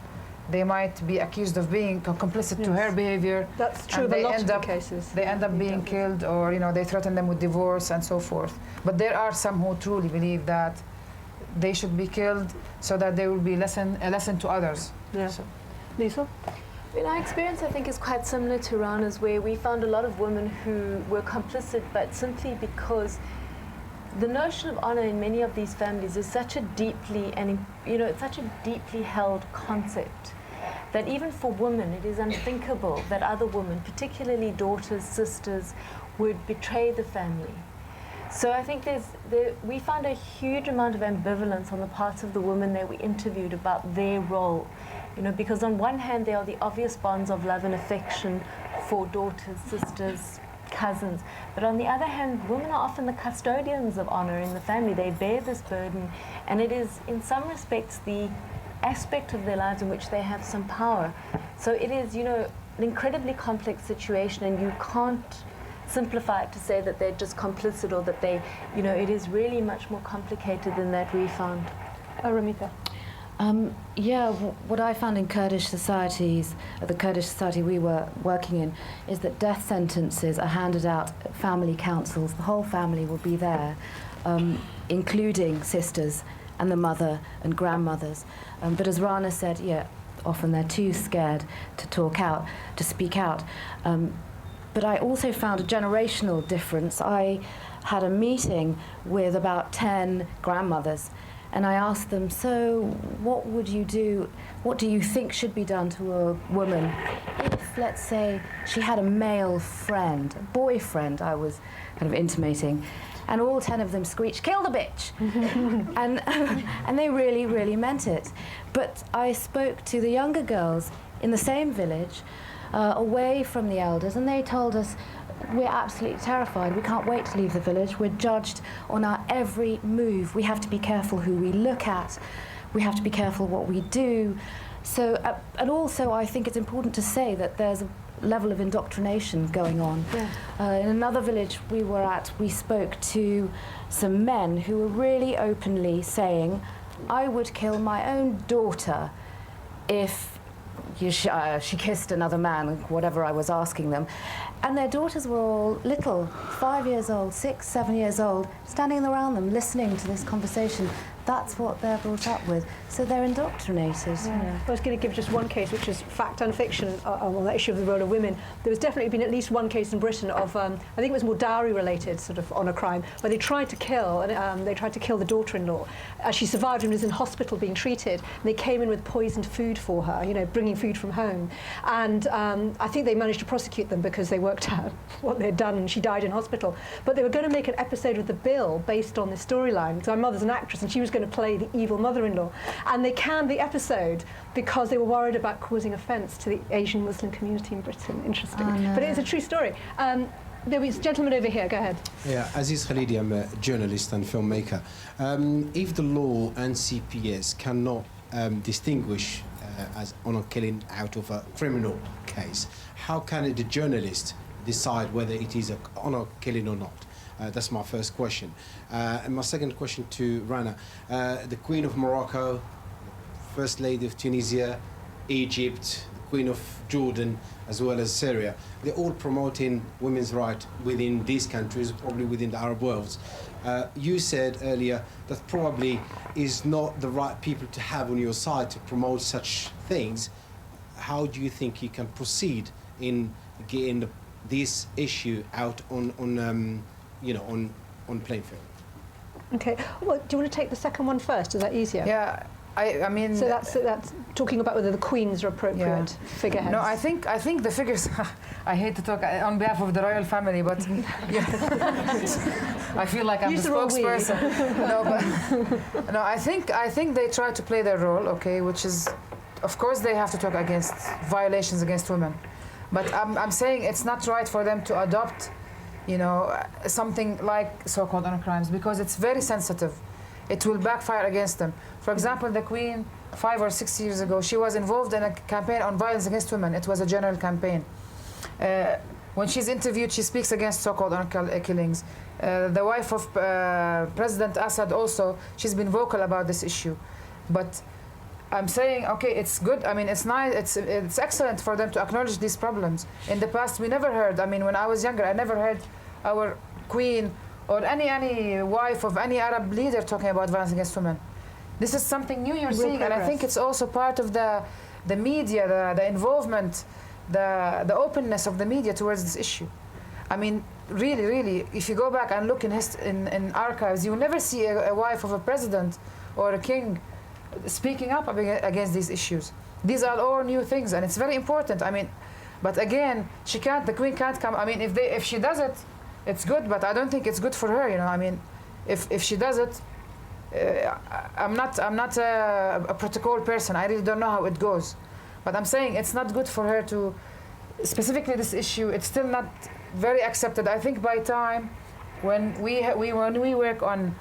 they might be accused of being complicit to her behavior. That's true of a lot of the cases. They end up being killed, or, you know, they threaten them with divorce and so forth. But there are some who truly believe that they should be killed so that they will be a lesson to others. Yeah. So. Lisa? In our experience, I think, is quite similar to Rana's, where we found a lot of women who were complicit, but simply because the notion of honor in many of these families is such a deeply, and you know, it's such a deeply held concept that even for women, it is unthinkable that other women, particularly daughters, sisters, would betray the family. So I think we found a huge amount of ambivalence on the part of the women that we interviewed about their role. You know, because on one hand, there are the obvious bonds of love and affection for daughters, sisters, cousins. But on the other hand, women are often the custodians of honor in the family. They bear this burden, and it is, in some respects, the aspect of their lives in which they have some power. So it is, you know, an incredibly complex situation, and you can't simplify it to say that they're just complicit or that they, you know, it is really much more complicated than that, we found. Ramita? What I found in Kurdish societies, the Kurdish society we were working in, is that death sentences are handed out at family councils. The whole family will be there, including sisters and the mother and grandmothers. But as Rana said, often they're too scared to talk out, to speak out. But I also found a generational difference. I had a meeting with about 10 grandmothers, and I asked them, so what would you do, what do you think should be done to a woman if, let's say, she had a male friend, a boyfriend, I was kind of intimating, and all 10 of them screeched, kill the bitch! and they really, really meant it. But I spoke to the younger girls in the same village, away from the elders, and they told us, we're absolutely terrified. We can't wait to leave the village. We're judged on our every move. We have to be careful who we look at. We have to be careful what we do. So, and also I think it's important to say that there's a level of indoctrination going on. In another village we were at, we spoke to some men who were really openly saying, I would kill my own daughter if she kissed another man, whatever I was asking them. And their daughters were all little, 5 years old, 6, 7 years old, standing around them, listening to this conversation. That's what they're brought up with. So they're indoctrinated. I was going to give just one case, which is fact and fiction, on that issue of the role of women. There's definitely been at least one case in Britain of, I think it was more dowry-related sort of honour crime, where they tried to kill, and they tried to kill the daughter-in-law. She survived and was in hospital being treated. And they came in with poisoned food for her, you know, bringing food from home. And I think they managed to prosecute them because they worked out what they'd done, and she died in hospital. But they were going to make an episode of The Bill based on this storyline. So my mother's an actress, and she was going to play the evil mother-in-law. And they canned the episode because they were worried about causing offence to the Asian Muslim community in Britain. Interesting. Oh, no. But it's a true story. There was a gentleman over here. Go ahead. Yeah, Aziz Khalidi, I'm a journalist and filmmaker. If the law and CPS cannot distinguish as honour killing out of a criminal case, how can the journalist decide whether it is an honour killing or not? That's my first question. And my second question to Rana. The Queen of Morocco, First Lady of Tunisia, Egypt, the Queen of Jordan, as well as Syria, they're all promoting women's rights within these countries, probably within the Arab world. You said earlier that probably is not the right people to have on your side to promote such things. How do you think you can proceed in getting the this issue out on playing field. Okay. Well, do you want to take the second one first? Is that easier? Yeah, I mean. So that's talking about whether the queens are appropriate figureheads. No, I think the figures. I hate to talk on behalf of the royal family, but I feel like I'm the spokesperson. No, I think they try to play their role, okay, which is, of course, they have to talk against violations against women, but I'm saying it's not right for them to adopt, something like so-called honor crimes, because it's very sensitive. It will backfire against them. For example, the Queen, 5 or 6 years ago, she was involved in a campaign on violence against women. It was a general campaign. When she's interviewed, she speaks against so-called honor killings. The wife of President Assad also, she's been vocal about this issue. But I'm saying, okay, it's good. I mean, it's nice. It's excellent for them to acknowledge these problems. In the past, we never heard. I mean, when I was younger, I never heard our Queen or any wife of any Arab leader talking about violence against women. This is something new you're seeing, and I think it's also part of the media, the involvement, the openness of the media towards this issue. I mean, really, if you go back and look in archives, you will never see a wife of a president or a king speaking up against these issues. These are all new things, and it's very important. I mean, but again, the Queen can't come. I mean, if she does it, it's good, but I don't think it's good for her. I mean, if she does it, I'm not a protocol person. I really don't know how it goes, but I'm saying it's not good for her to, specifically this issue. It's still not very accepted. I think by time when we work on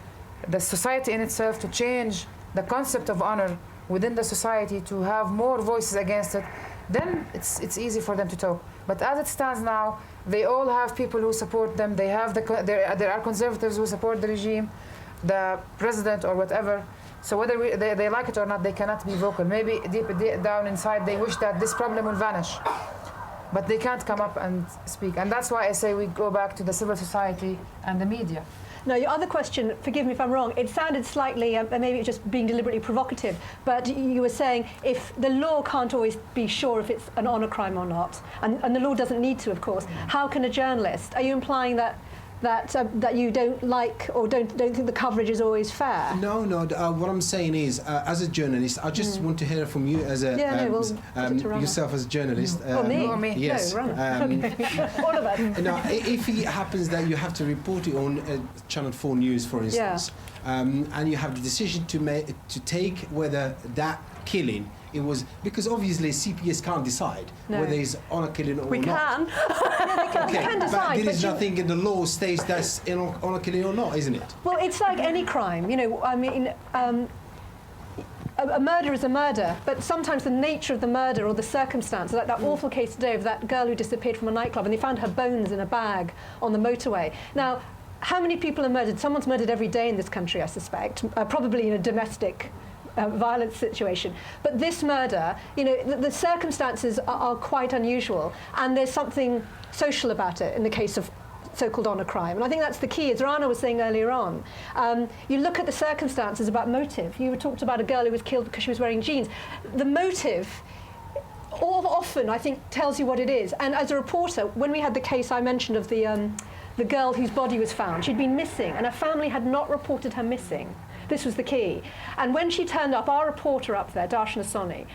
the society in itself to change the concept of honor within the society, to have more voices against it, then it's easy for them to talk. But as it stands now, they all have people who support them. They have there are conservatives who support the regime, the president or whatever. So whether they like it or not, they cannot be vocal. Maybe deep down inside, they wish that this problem will vanish, but they can't come up and speak. And that's why I say we go back to the civil society and the media. Now, your other question, forgive me if I'm wrong, it sounded slightly, maybe it's just being deliberately provocative, but you were saying if the law can't always be sure if it's an honour crime or not, and the law doesn't need to, of course, how can a journalist, are you implying that you don't like or don't think the coverage is always fair? No. What I'm saying is, as a journalist, I just want to hear from you as a yourself as a journalist. Me? Yes. No, all of us. Now, if it happens that you have to report it on Channel 4 News, for instance, and you have the decision to take whether that killing. It was because obviously CPS can't decide whether it's honour killing or not. We can. They can decide. But there is nothing in the law states that's honour killing or not, isn't it? Well, it's like any crime. I mean, a murder is a murder, but sometimes the nature of the murder or the circumstance, like that awful case today of that girl who disappeared from a nightclub and they found her bones in a bag on the motorway. Now, how many people are murdered? Someone's murdered every day in this country, I suspect, probably in a domestic violence situation. But this murder, the circumstances are quite unusual, and there's something social about it in the case of so-called honour crime. And I think that's the key, as Rana was saying earlier on. You look at the circumstances about motive. You talked about a girl who was killed because she was wearing jeans. The motive often, I think, tells you what it is. And as a reporter, when we had the case I mentioned of the girl whose body was found, she'd been missing, and her family had not reported her missing. This was the key. And when she turned up, our reporter up there, Darshana Soni,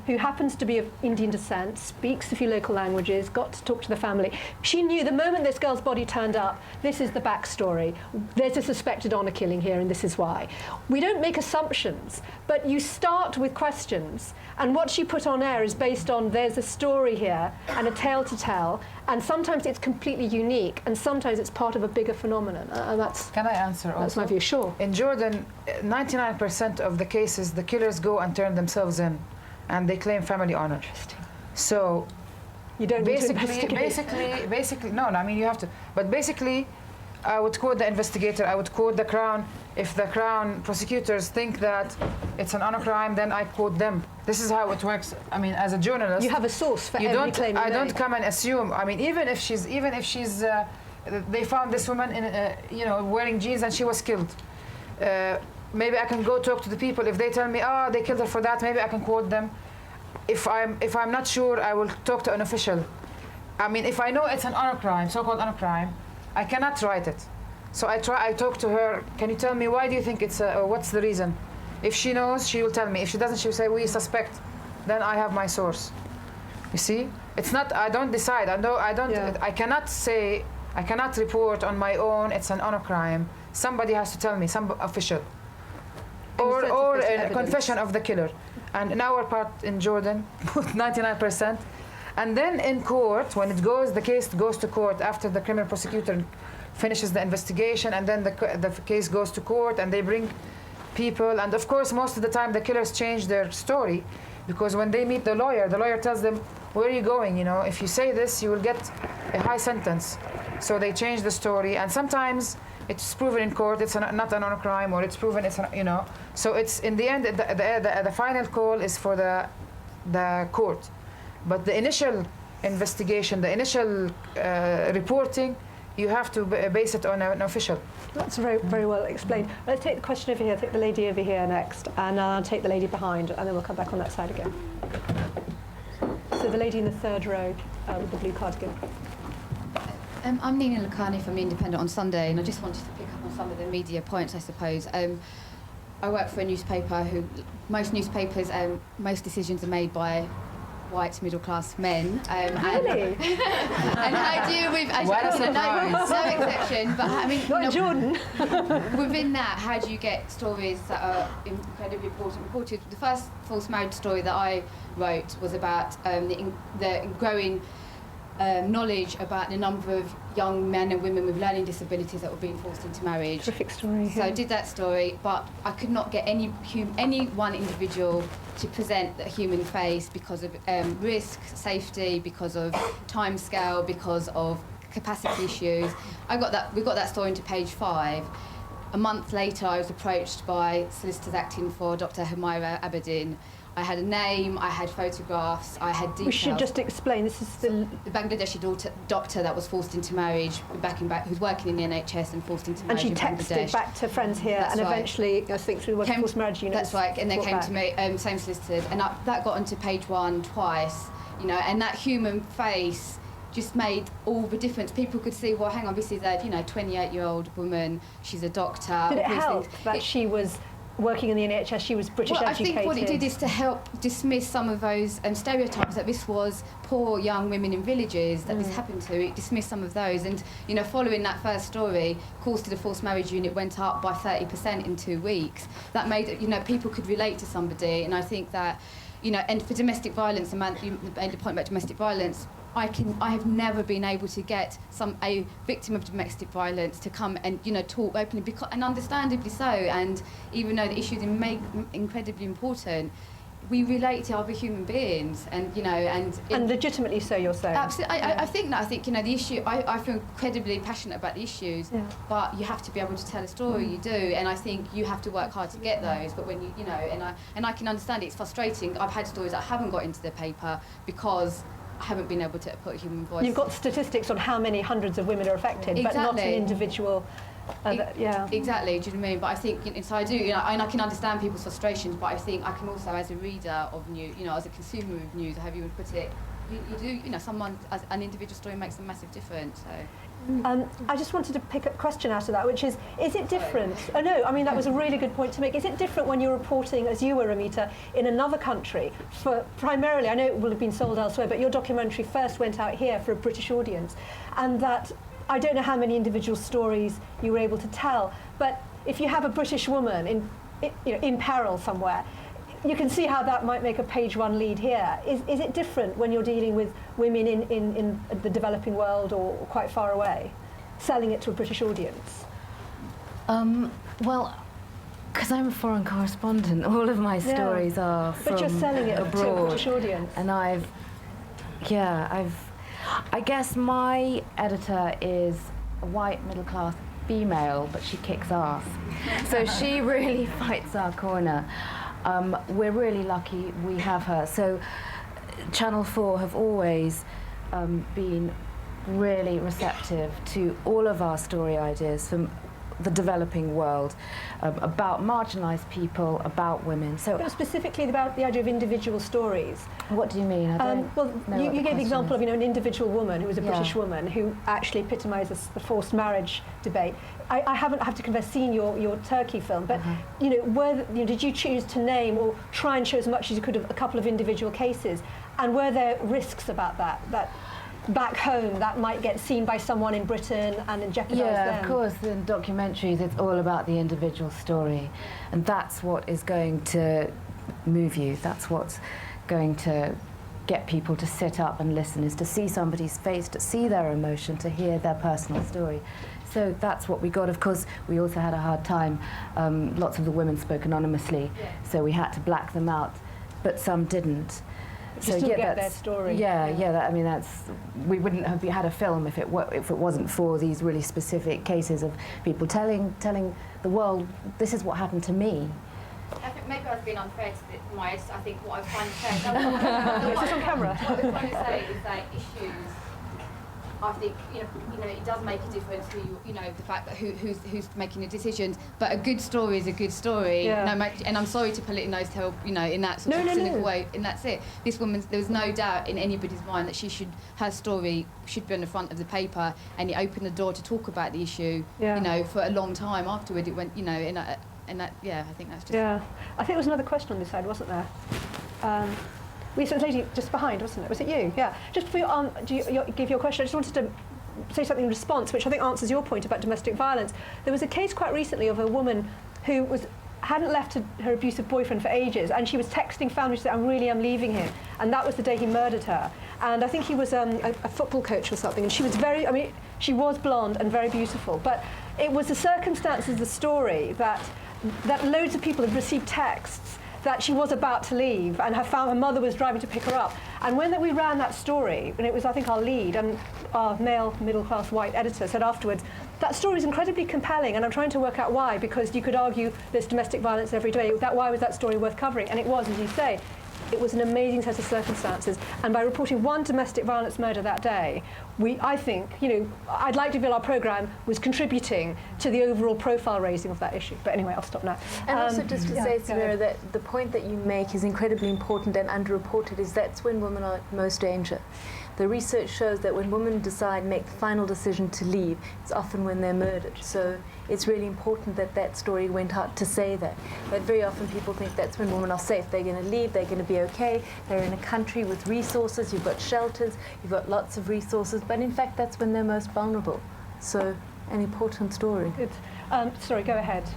who happens to be of Indian descent, speaks a few local languages, got to talk to the family, she knew the moment this girl's body turned up, this is the backstory. There's a suspected honour killing here, and this is why. We don't make assumptions, but you start with questions, and what she put on air is based on there's a story here and a tale to tell, and sometimes it's completely unique, and sometimes it's part of a bigger phenomenon. And that's. Can I answer also? That's my view, sure. In Jordan, 99% of the cases, the killers go and turn themselves in, and they claim family honor. Interesting. So, you don't need to investigate. basically, no, I mean you have to. But basically, I would quote the investigator. I would quote the Crown. If the Crown prosecutors think that it's an honor crime, then I quote them. This is how it works. I mean, as a journalist, you have a source for every claim. I don't come and assume. I mean, even if she's, they found this woman in, wearing jeans and she was killed. Maybe I can go talk to the people. If they tell me, they killed her for that, maybe I can quote them. If I'm not sure, I will talk to an official. I mean, if I know it's an honor crime, so-called honor crime, I cannot write it. So I talk to her, can you tell me why do you think it's what's the reason? If she knows, she will tell me. If she doesn't, she will say, we suspect. Then I have my source. You see? It's not, I don't decide. I cannot say, I cannot report on my own, it's an honor crime. Somebody has to tell me, some official. Or a confession of the killer. And in our part in Jordan, 99%. And then in court, when the case goes to court after the criminal prosecutor finishes the investigation, and then the case goes to court, and they bring people. And of course, most of the time, the killers change their story, because when they meet the lawyer tells them, where are you going? You know, if you say this, you will get a high sentence. So they change the story, and sometimes it's proven in court it's not an honor crime, or it's proven it's, you know. So it's, in the end, the final call is for the court. But the initial investigation, the initial reporting, you have to base it on an official. That's very, very well explained. Let's take the question over here, take the lady over here next, and I'll take the lady behind, and then we'll come back on that side again. So the lady in the third row with the blue cardigan. I'm Nina Lakhani from The Independent on Sunday, and I just wanted to pick up on some of the media points, I suppose. I work for a newspaper most newspapers, most decisions are made by white middle-class men. Really? And I deal with, as you know, no exception, but I mean, not Jordan. Within that, how do you get stories that are incredibly reported? The first false marriage story that I wrote was about the growing knowledge about the number of young men and women with learning disabilities that were being forced into marriage. Terrific story. So I did that story, but I could not get any one individual to present the human face because of risk, safety, because of timescale, because of capacity issues. We got that story into page 5. A month later, I was approached by solicitors acting for Dr. Humaira Abedin. I had a name, I had photographs, I had details. We should just explain, this is the Bangladeshi doctor that was forced into marriage, who's working in the NHS and forced into marriage in Bangladesh. And she texted back to friends here, That's and right. Eventually, I think through the forced marriage unit. That's right, and they came to me, same solicitors, and that got onto page 1 twice, you know, and that human face just made all the difference. People could see, well, hang on, this is a 28-year-old woman, she's a doctor. Did it help that she was working in the NHS, she was British educated? I think what it did is to help dismiss some of those stereotypes that this was poor young women in villages that this happened to. It dismissed some of those, and following that first story, calls to the forced marriage unit went up by 30% in 2 weeks. That made people could relate to somebody, and I think that and for domestic violence, you made the point about domestic violence. I have never been able to get a victim of domestic violence to come and talk openly, and understandably so. And even though the issue is incredibly important, we relate to other human beings, and and legitimately so. You're saying absolutely. I think the issue. I feel incredibly passionate about the issues, but you have to be able to tell a story. You do, and I think you have to work hard to get those. But when and I can understand it's frustrating. I've had stories that haven't got into the paper because I haven't been able to put a human voice. You've got statistics on how many hundreds of women are affected, exactly. But not an individual. Exactly. Do you know what I mean? But I think so I do. And I can understand people's frustrations, but I think I can also, as a reader of news, as a consumer of news, however you would put it, you do. Someone, an individual story makes a massive difference. So. I just wanted to pick a question out of that, which is it different? Oh no, I mean that was a really good point to make. Is it different when you're reporting, as you were, Ramita, in another country? For primarily, I know it will have been sold elsewhere, but your documentary first went out here for a British audience, and that I don't know how many individual stories you were able to tell, but if you have a British woman in peril somewhere, you can see how that might make a page 1 lead here. Is it different when you're dealing with women in the developing world or quite far away, selling it to a British audience? Well, because I'm a foreign correspondent, all of my stories are from abroad. But you're selling it to a British audience. And I guess my editor is a white middle-class female, but she kicks ass. So she really fights our corner. We're really lucky we have her. So Channel 4 have always been really receptive to all of our story ideas, from the developing world, about marginalised people, about women. So, but specifically about the idea of individual stories. What do you mean? I don't well, know you what the gave the example is. of an individual woman who was a Yeah. British woman who actually epitomises the forced marriage debate. I have to confess, seen your Turkey film, but did you choose to name or try and show as much as you could of a couple of individual cases, and were there risks about that back home that might get seen by someone in Britain and jeopardise them? Yeah, of course. In documentaries, it's all about the individual story, and that's what is going to move you. That's what's going to get people to sit up and listen, is to see somebody's face, to see their emotion, to hear their personal story. So that's what we got. Of course, we also had a hard time. Lots of the women spoke anonymously, so we had to black them out, but some didn't. So still get their story. We wouldn't have had a film if it wasn't for these really specific cases of people telling the world, this is what happened to me. I think maybe I've been unfair to my. I think what I was trying to say. Is this on camera? What I was trying to say is that issues. I think it does make a difference who the fact that who's making the decisions. But a good story is a good story. Yeah. No matter, and I'm sorry to politicise her, in that sort of cynical way. And that's it. This woman, there was no doubt in anybody's mind that her story should be on the front of the paper, and it opened the door to talk about the issue. Yeah. For a long time afterward. It went, and that, I think that's just. Yeah, I think there was another question on this side, wasn't there? We saw a lady just behind, wasn't it? Was it you? Yeah. Just before you give your question, I just wanted to say something in response, which I think answers your point about domestic violence. There was a case quite recently of a woman who hadn't left her abusive boyfriend for ages, and she was texting family to say, I'm leaving him. And that was the day he murdered her. And I think he was a football coach or something, and she was she was blonde and very beautiful, but it was the circumstances of the story that loads of people had received texts that she was about to leave, and her mother was driving to pick her up. And when we ran that story, and it was, I think, our lead, and our male, middle-class, white editor said afterwards, that story is incredibly compelling, and I'm trying to work out why, because you could argue there's domestic violence every day. Why was that story worth covering? And it was, as you say, it was an amazing set of circumstances. And by reporting one domestic violence murder that day, I think, I'd like to feel our programme was contributing to the overall profile raising of that issue. But anyway, I'll stop now. And also just to say, Samira, that the point that you make is incredibly important and underreported, is that's when women are at most danger. The research shows that when women make the final decision to leave, it's often when they're murdered. So it's really important that that story went out to say that. But very often people think that's when women are safe. They're going to leave, they're going to be okay, they're in a country with resources, you've got shelters, you've got lots of resources, but in fact that's when they're most vulnerable. So an important story. Good. Sorry, go ahead.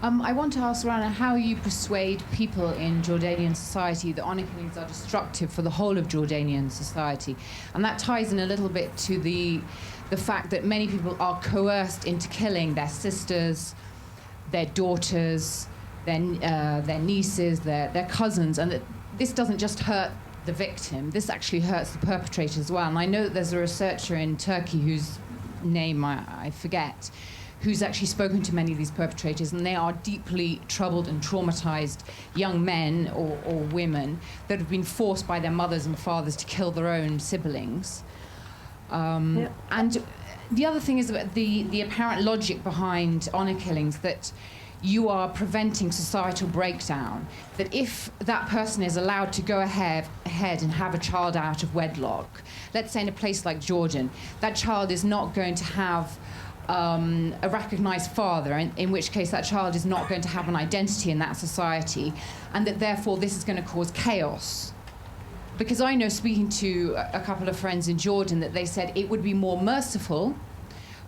I want to ask Rana how you persuade people in Jordanian society that honour killings are destructive for the whole of Jordanian society. And that ties in a little bit to the fact that many people are coerced into killing their sisters, their daughters, their nieces, their cousins, and that this doesn't just hurt the victim, this actually hurts the perpetrator as well. And I know that there's a researcher in Turkey whose name I forget, who's actually spoken to many of these perpetrators, and they are deeply troubled and traumatized young men or women that have been forced by their mothers and fathers to kill their own siblings. And the other thing is about the apparent logic behind honour killings, that you are preventing societal breakdown, that if that person is allowed to go ahead and have a child out of wedlock, let's say in a place like Jordan, that child is not going to have a recognised father, in which case that child is not going to have an identity in that society, and that therefore this is going to cause chaos. Because I know, speaking to a couple of friends in Jordan, that they said it would be more merciful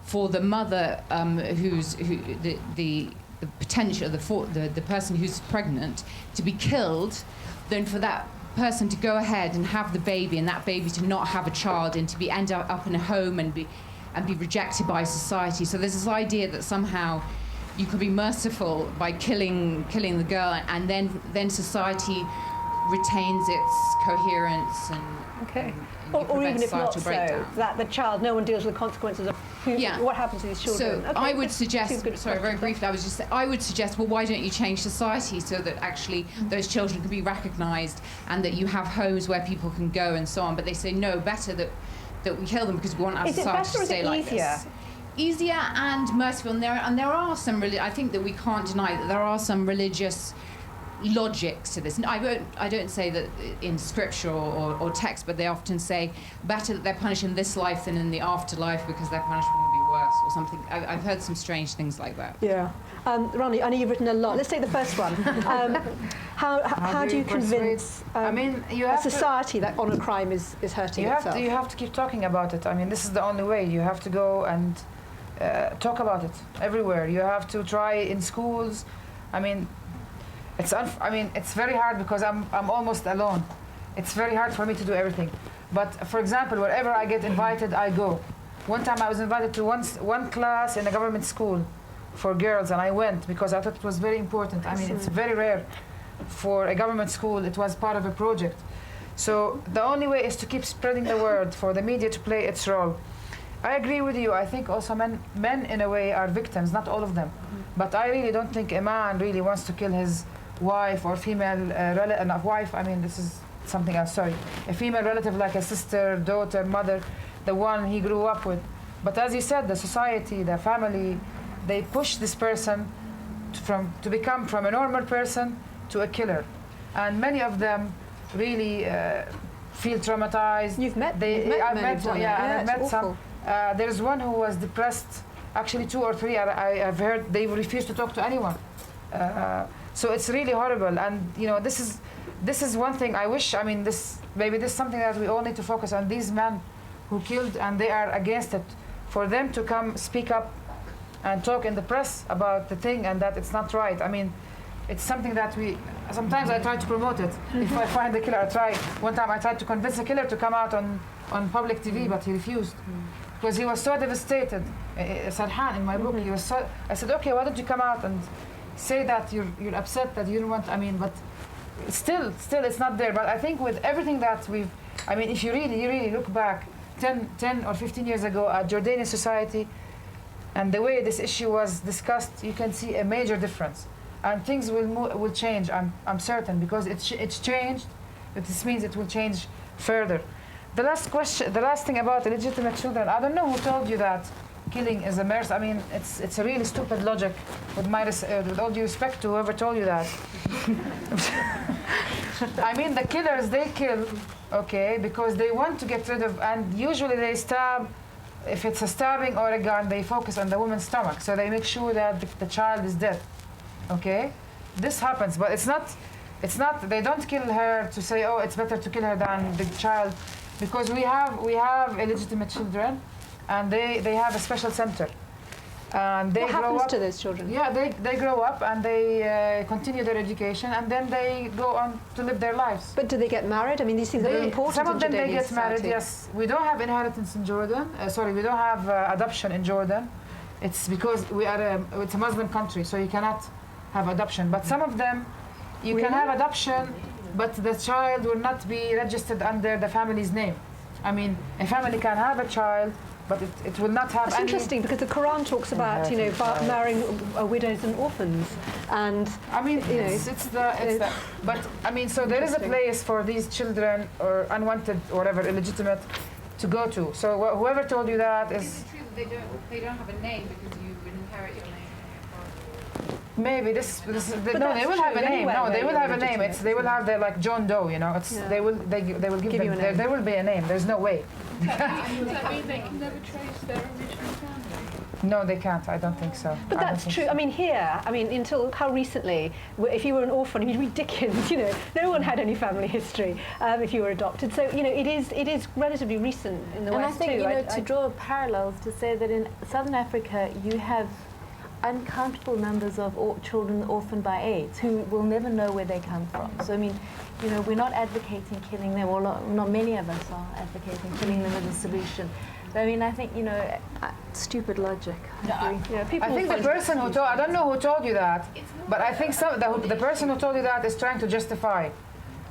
for the mother the potential, the person who's pregnant, to be killed than for that person to go ahead and have the baby, and that baby to not have a child, and to end up in a home and be rejected by society. So there's this idea that somehow you could be merciful by killing the girl, and then society retains its coherence and or even if not so, that the child, no one deals with the consequences of what happens to these children. So I would suggest, very briefly, I would suggest, well, why don't you change society so that actually those children can be recognised, and that you have homes where people can go and so on. But they say no, better that we kill them because we want our society to stay like this. easier and merciful. And there are some I think that we can't deny that there are some religious logics to this. And I don't say that in scripture or text, but they often say better that they're punished in this life than in the afterlife because their punishment will be worse or something. I've heard some strange things like that. Yeah. Rani, I know you've written a lot. Let's take the first one. How do you convince a society that honour crime is hurting itself? You have to keep talking about it. I mean, this is the only way. You have to go and talk about it everywhere. You have to try in schools. I mean, it's very hard because I'm almost alone. It's very hard for me to do everything. But for example, wherever I get invited, I go. One time I was invited to one class in a government school for girls, and I went because I thought it was very important. I mean, it's very rare for a government school. It was part of a project. So the only way is to keep spreading the word, for the media to play its role. I agree with you. I think also men in a way are victims, not all of them. But I really don't think a man really wants to kill his wife or female wife. I mean, this is something else, sorry. A female relative like a sister, daughter, mother, the one he grew up with. But as you said, the society, the family, they push this person to become from a normal person to a killer. And many of them really feel traumatized. I've met some. There's one who was depressed, actually 2 or 3. I've heard they refuse to talk to anyone. So it's really horrible. And you know, this is one thing I wish. I mean, this is something that we all need to focus on. These men who killed, and they are against it, for them to come speak up and talk in the press about the thing, and that it's not right. I mean, it's something that sometimes I try to promote it. If I find the killer, I try. One time I tried to convince the killer to come out on public TV, but he refused. Because he was so devastated. Sarhan, in my book, he was so... I said, okay, why don't you come out and say that you're upset, that you don't want... I mean, but still it's not there. But I think with everything that I mean, if you really look back 10 or 15 years ago at Jordanian society, and the way this issue was discussed, you can see a major difference. And things will change, I'm certain, because it's changed, but this means it will change further. The last thing about illegitimate children, I don't know who told you that killing is a mercy. I mean, it's a really stupid logic, with all due respect to whoever told you that. I mean, the killers, they kill, okay, because they want to get rid of, and usually they stab. If it's a stabbing or a gun, they focus on the woman's stomach, so they make sure that the child is dead. Okay, this happens, but it's not. They don't kill her to say, oh, it's better to kill her than the child, because we have illegitimate children, and they have a special center. And they what happens to those children? Yeah, they grow up and they continue their education, and then they go on to live their lives. But do they get married? I mean, these things are important. Some of them they get society. married. Yes, we don't have inheritance in Jordan. We don't have adoption in Jordan. It's because it's a Muslim country, so you cannot have adoption. But some of them, you can have adoption, but the child will not be registered under the family's name. I mean, a family can have a child, but it will not have. That's interesting, because the Quran talks about marrying widows and orphans, and I mean but I mean, so there is a place for these children or unwanted or whatever illegitimate to go to. So whoever told you that is. Is it true that they don't have a name because you would inherit your name? Maybe they will have a name. No, they will have a name. They will have their John Doe. You know, they will give them. There will be a name. There's no way. Does that mean they can never trace their original family? No, they can't. I don't think so. But that's true. So. I mean, here, until how recently, if you were an orphan, you'd read Dickens. No one had any family history if you were adopted. So it is relatively recent in the West too. And I think to draw parallels, to say that in Southern Africa you have uncountable numbers of children orphaned by AIDS who will never know where they come from. So I mean, we're not advocating killing them, or not many of us are advocating killing them as a solution. But I mean, I think stupid logic. I think the person who told, I don't know who told you that, but I think the person who told you that is trying to justify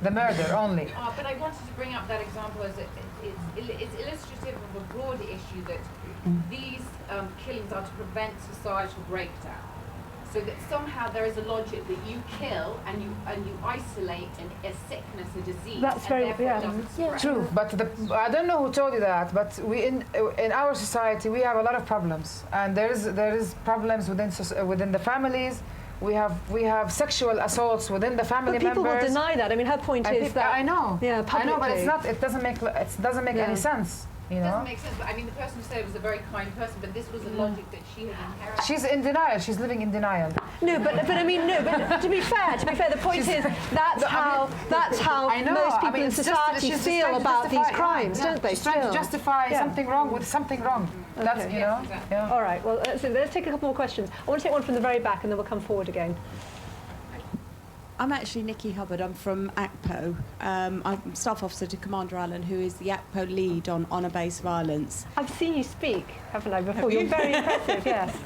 the murder only. But I wanted to bring up that example as it's illustrative of a broader issue that these killings are to prevent societal breakdown. So that somehow there is a logic that you kill and you isolate a sickness, a disease. That's very True, but I don't know who told you that, but we in our society we have a lot of problems, and there is problems within the families. We have sexual assaults within the family but people members. will deny that. I mean, her point is that I know. Yeah, publicly. I know, but it's not. It doesn't make any sense. You It know? doesn't make sense, but I mean, the person who said it was a very kind person, but this was a logic that she had inherited. She's in denial. She's living in denial. No, but I mean, no, but to be fair, the point is that's how most people in society feel about these crimes, don't they? She's trying to justify something wrong with something wrong. Okay. That's, you know. Exactly. Yeah. All right. Well, let's take a couple more questions. I want to take one from the very back, and then we'll come forward again. I'm actually Nikki Hubbard. I'm from ACPO. I'm Staff Officer to Commander Allen, who is the ACPO lead on honour-based violence. I've seen you speak, haven't I, before? You're very impressive, yes.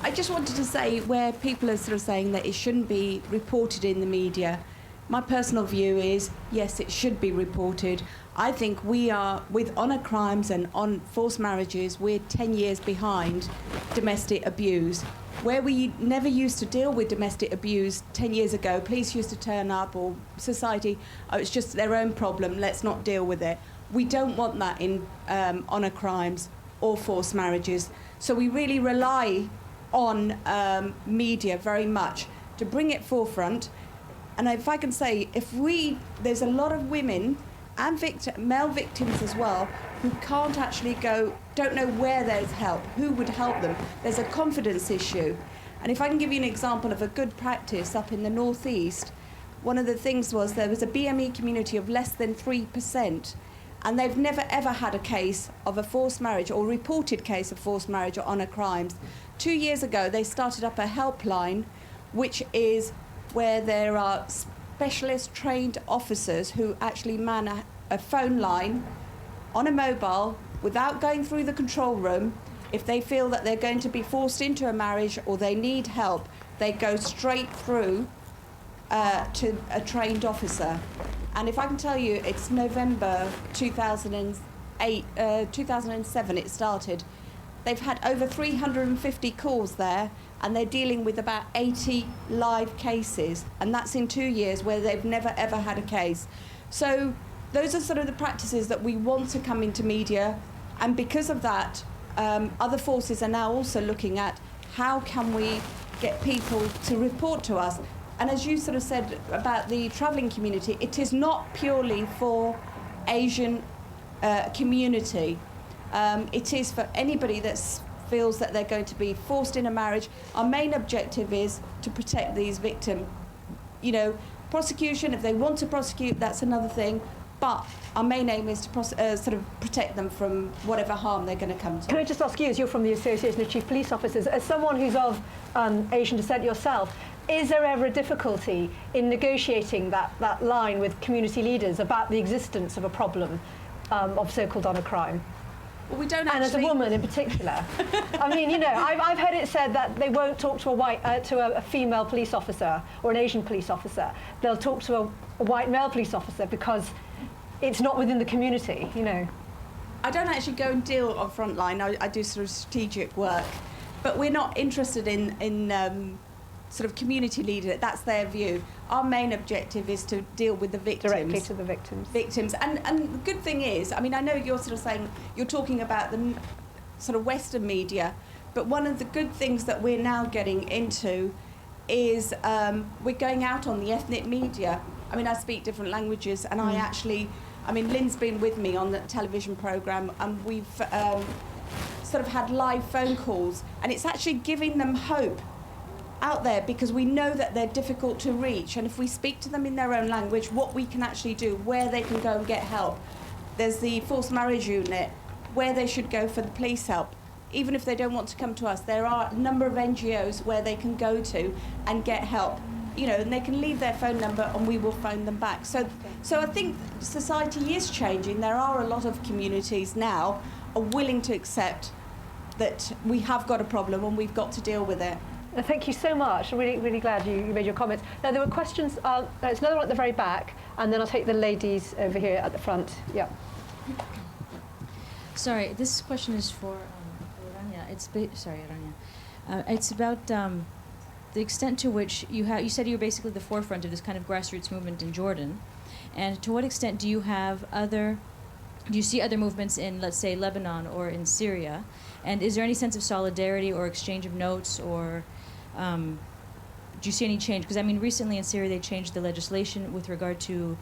I just wanted to say, where people are sort of saying that it shouldn't be reported in the media, my personal view is, yes, it should be reported. I think we are, with honour crimes and on forced marriages, we're 10 years behind domestic abuse. Where we never used to deal with domestic abuse 10 years ago, police used to turn up, or society, oh, it's just their own problem, let's not deal with it. We don't want that in honour crimes or forced marriages. So we really rely on media very much to bring it forefront. And if I can say, there's a lot of women and male victims as well who can't actually don't know where there's help, who would help them. There's a confidence issue. And if I can give you an example of a good practice up in the northeast, one of the things was there was a BME community of less than 3%, and they've never ever had a case of a forced marriage or reported case of forced marriage or honour crimes. 2 years ago they started up a helpline, which is where there are specialist trained officers who actually man a phone line on a mobile without going through the control room. If they feel that they're going to be forced into a marriage or they need help, they go straight through to a trained officer. And if I can tell you, it's November 2007 it started. They've had over 350 calls there, and they're dealing with about 80 live cases, and that's in 2 years where they've never ever had a case. So those are sort of the practices that we want to come into media, and because of that, other forces are now also looking at how can we get people to report to us. And as you sort of said about the travelling community, it is not purely for Asian community. It is for anybody that feels that they're going to be forced in a marriage. Our main objective is to protect these victims. You know, prosecution, if they want to prosecute, that's another thing. But our main aim is to sort of protect them from whatever harm they're going to come to. Can I just ask you, as you're from the Association of Chief Police Officers, as someone who's of Asian descent yourself, is there ever a difficulty in negotiating that line with community leaders about the existence of a problem of so-called honour crime? Well, we don't and as a woman in particular. I mean, you know, I've heard it said that they won't talk to a female police officer or an Asian police officer. They'll talk to a white male police officer because it's not within the community, you know. I don't actually go and deal on frontline. I do sort of strategic work, but we're not interested in sort of community leader. That's their view. Our main objective is to deal with the victims. Directly to the victims. Victims. And the good thing is, I mean, I know you're sort of saying, you're talking about the sort of Western media, but one of the good things that we're now getting into is we're going out on the ethnic media. I mean, I speak different languages, and I actually, I mean, Lynn's been with me on the television programme, and we've sort of had live phone calls, and it's actually giving them hope out there, because we know that they're difficult to reach, and if we speak to them in their own language, what we can actually do, where they can go and get help. There's the forced marriage unit, where they should go for the police help. Even if they don't want to come to us, there are a number of NGOs where they can go to and get help. You know, and they can leave their phone number and we will phone them back. So I think society is changing. There are a lot of communities now are willing to accept that we have got a problem and we've got to deal with it. Thank you so much. I'm really, really glad you made your comments. Now, there were questions. There's another one at the very back, and then I'll take the ladies over here at the front. Yeah. Sorry, this question is for Rania. It's about the extent to which you said you were basically the forefront of this kind of grassroots movement in Jordan, and to what extent do you see other movements in, let's say, Lebanon or in Syria, and is there any sense of solidarity or exchange of notes, or do you see any change? Because I mean, recently in Syria they changed the legislation with regard to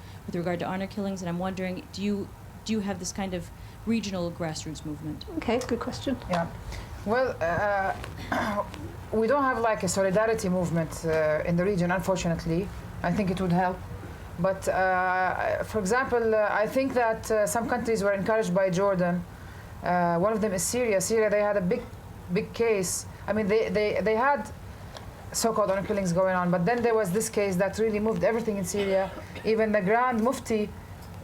honor killings, and I'm wondering, do you have this kind of regional grassroots movement? Okay, good question. Yeah. Well, we don't have like a solidarity movement in the region, unfortunately. I think it would help. But for example, I think that some countries were encouraged by Jordan. One of them is Syria. Syria, they had a big case. I mean, they had so-called honor killings going on, but then there was this case that really moved everything in Syria. Even the Grand Mufti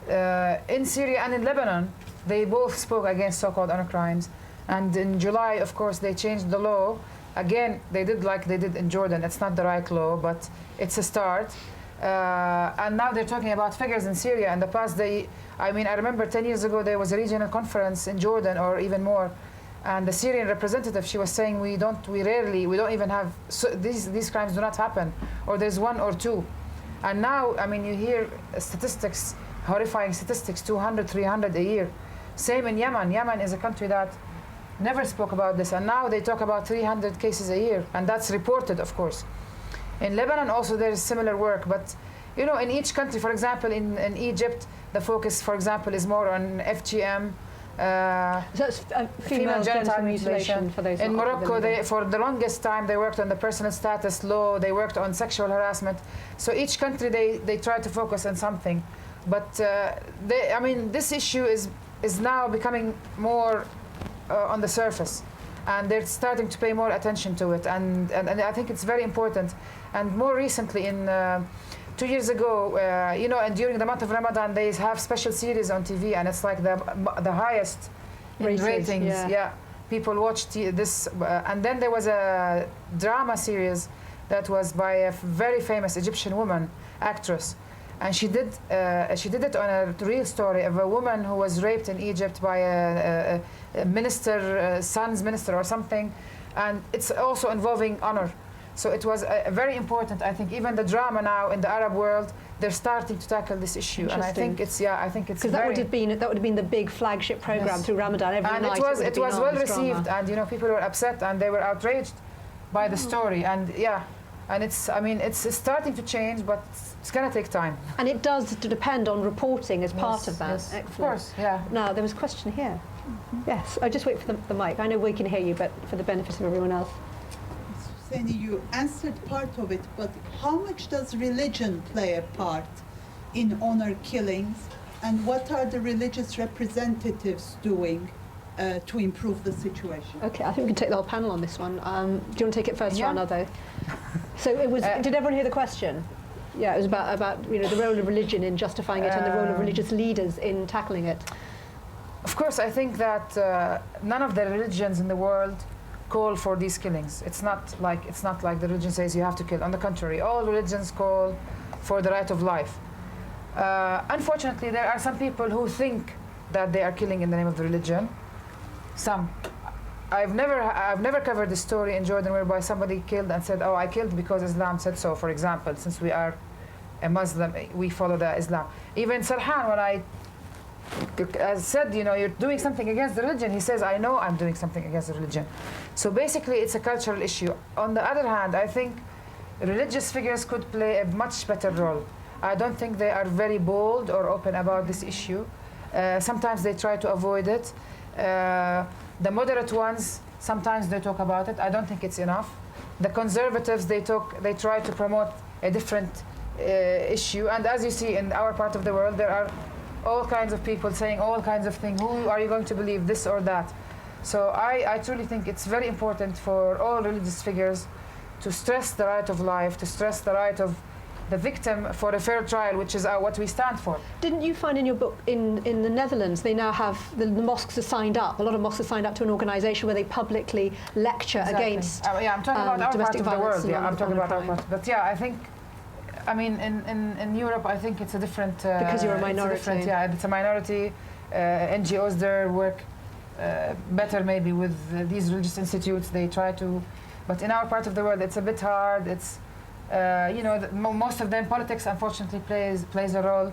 in Syria and in Lebanon, they both spoke against so-called honor crimes. And in July, of course, they changed the law. Again, they did like they did in Jordan. It's not the right law, but it's a start. And now they're talking about figures in Syria. In the past, I remember 10 years ago, there was a regional conference in Jordan, or even more. And the Syrian representative, she was saying, we don't even have, these crimes do not happen, or there's one or two. And now, I mean, you hear statistics, horrifying statistics, 200, 300 a year. Same in Yemen. Yemen is a country that never spoke about this, and now they talk about 300 cases a year, and that's reported, of course. In Lebanon also there is similar work, but you know, in each country, for example, in Egypt, the focus, for example, is more on FGM, so that's female genital mutilation for those. In Morocco, for the longest time, they worked on the personal status law, they worked on sexual harassment. So each country, they try to focus on something. But this issue is now becoming more on the surface, and they're starting to pay more attention to it, and I think it's very important. And more recently, in 2 years ago, and during the month of Ramadan, they have special series on TV, and it's like the highest ratings. Yeah, people watch this, and then there was a drama series that was by a very famous Egyptian woman, actress. And she did it on a real story of a woman who was raped in Egypt by a minister, son's minister or something, and it's also involving honor. So it was very important. I think even the drama now in the Arab world, they're starting to tackle this issue, and I think it's because that would have been the big flagship program through Ramadan every and night. It was well received, and people were upset and they were outraged by the story, and and it's starting to change, but it's going to take time. And it does depend on reporting as part of that. Yes, excellent. Of course, yeah. Now, there was a question here. Yes, I just wait for the mic. I know we can hear you, but for the benefit of everyone else. Husseini, you answered part of it, but how much does religion play a part in honor killings, and what are the religious representatives doing to improve the situation? Okay, I think we can take the whole panel on this one. Do you want to take it first, Rana, though? So it was. Did everyone hear the question? Yeah, it was about the role of religion in justifying it and the role of religious leaders in tackling it. Of course, I think that none of the religions in the world call for these killings. It's not like the religion says you have to kill. On the contrary, all religions call for the right of life. Unfortunately, there are some people who think that they are killing in the name of the religion. Some. I've never covered the story in Jordan whereby somebody killed and said, "Oh, I killed because Islam said so." For example, since we are a Muslim, we follow the Islam. Even Sarhan, when I said, you're doing something against the religion, he says, "I know I'm doing something against the religion." So basically, it's a cultural issue. On the other hand, I think religious figures could play a much better role. I don't think they are very bold or open about this issue. Sometimes they try to avoid it. The moderate ones, sometimes they talk about it. I don't think it's enough. The conservatives, they try to promote a different issue. And as you see in our part of the world, there are all kinds of people saying all kinds of things. Who are you going to believe, this or that? So I truly think it's very important for all religious figures to stress the right of life, to stress the right of the victim for a fair trial, which is what we stand for. Didn't you find in your book, in the Netherlands, they now have, the mosques are signed up, a lot of mosques are signed up to an organisation where they publicly lecture against I'm talking about our part of the world. Yeah, I'm talking about our part. But yeah, I think, in Europe, I think it's a different... because you're a minority. It's a minority. NGOs there work better maybe with these religious institutes. They try to But in our part of the world, it's a bit hard. It's, most of them, politics unfortunately plays a role.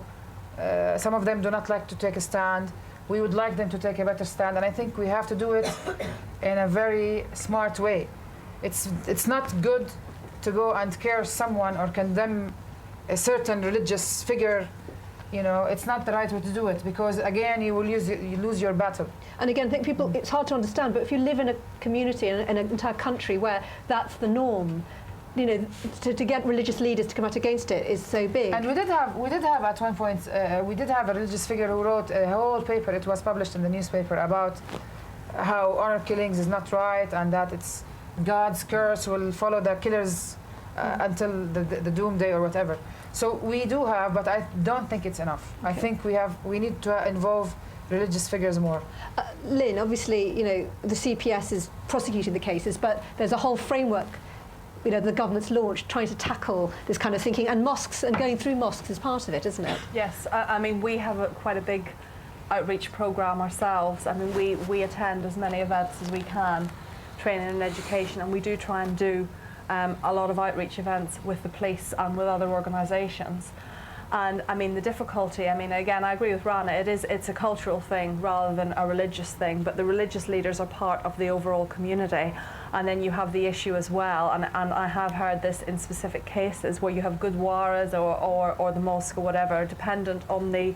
Some of them do not like to take a stand. We would like them to take a better stand, and I think we have to do it in a very smart way. It's not good to go and curse someone or condemn a certain religious figure. It's not the right way to do it, because again, you lose your battle. And again, I think people, it's hard to understand, but if you live in a community, in an entire country where that's the norm, to get religious leaders to come out against it is so big. And we did have at one point, we did have a religious figure who wrote a whole paper. It was published in the newspaper about how honor killings is not right, and that it's God's curse will follow the killers until the doomsday or whatever. So we do have, but I don't think it's enough. Okay. I think we need to involve religious figures more. Lynn, obviously, the CPS is prosecuting the cases, but there's a whole framework, the government's launched trying to tackle this kind of thinking, and mosques and going through mosques is part of it, isn't it? Yes, I mean, we have quite a big outreach programme ourselves. I mean, we attend as many events as we can, training and education, and we do try and do a lot of outreach events with the police and with other organisations. And I mean, the difficulty, again, I agree with Rana, it's a cultural thing rather than a religious thing, but the religious leaders are part of the overall community. And then you have the issue as well, and I have heard this in specific cases where you have gurdwaras or the mosque or whatever, dependent on the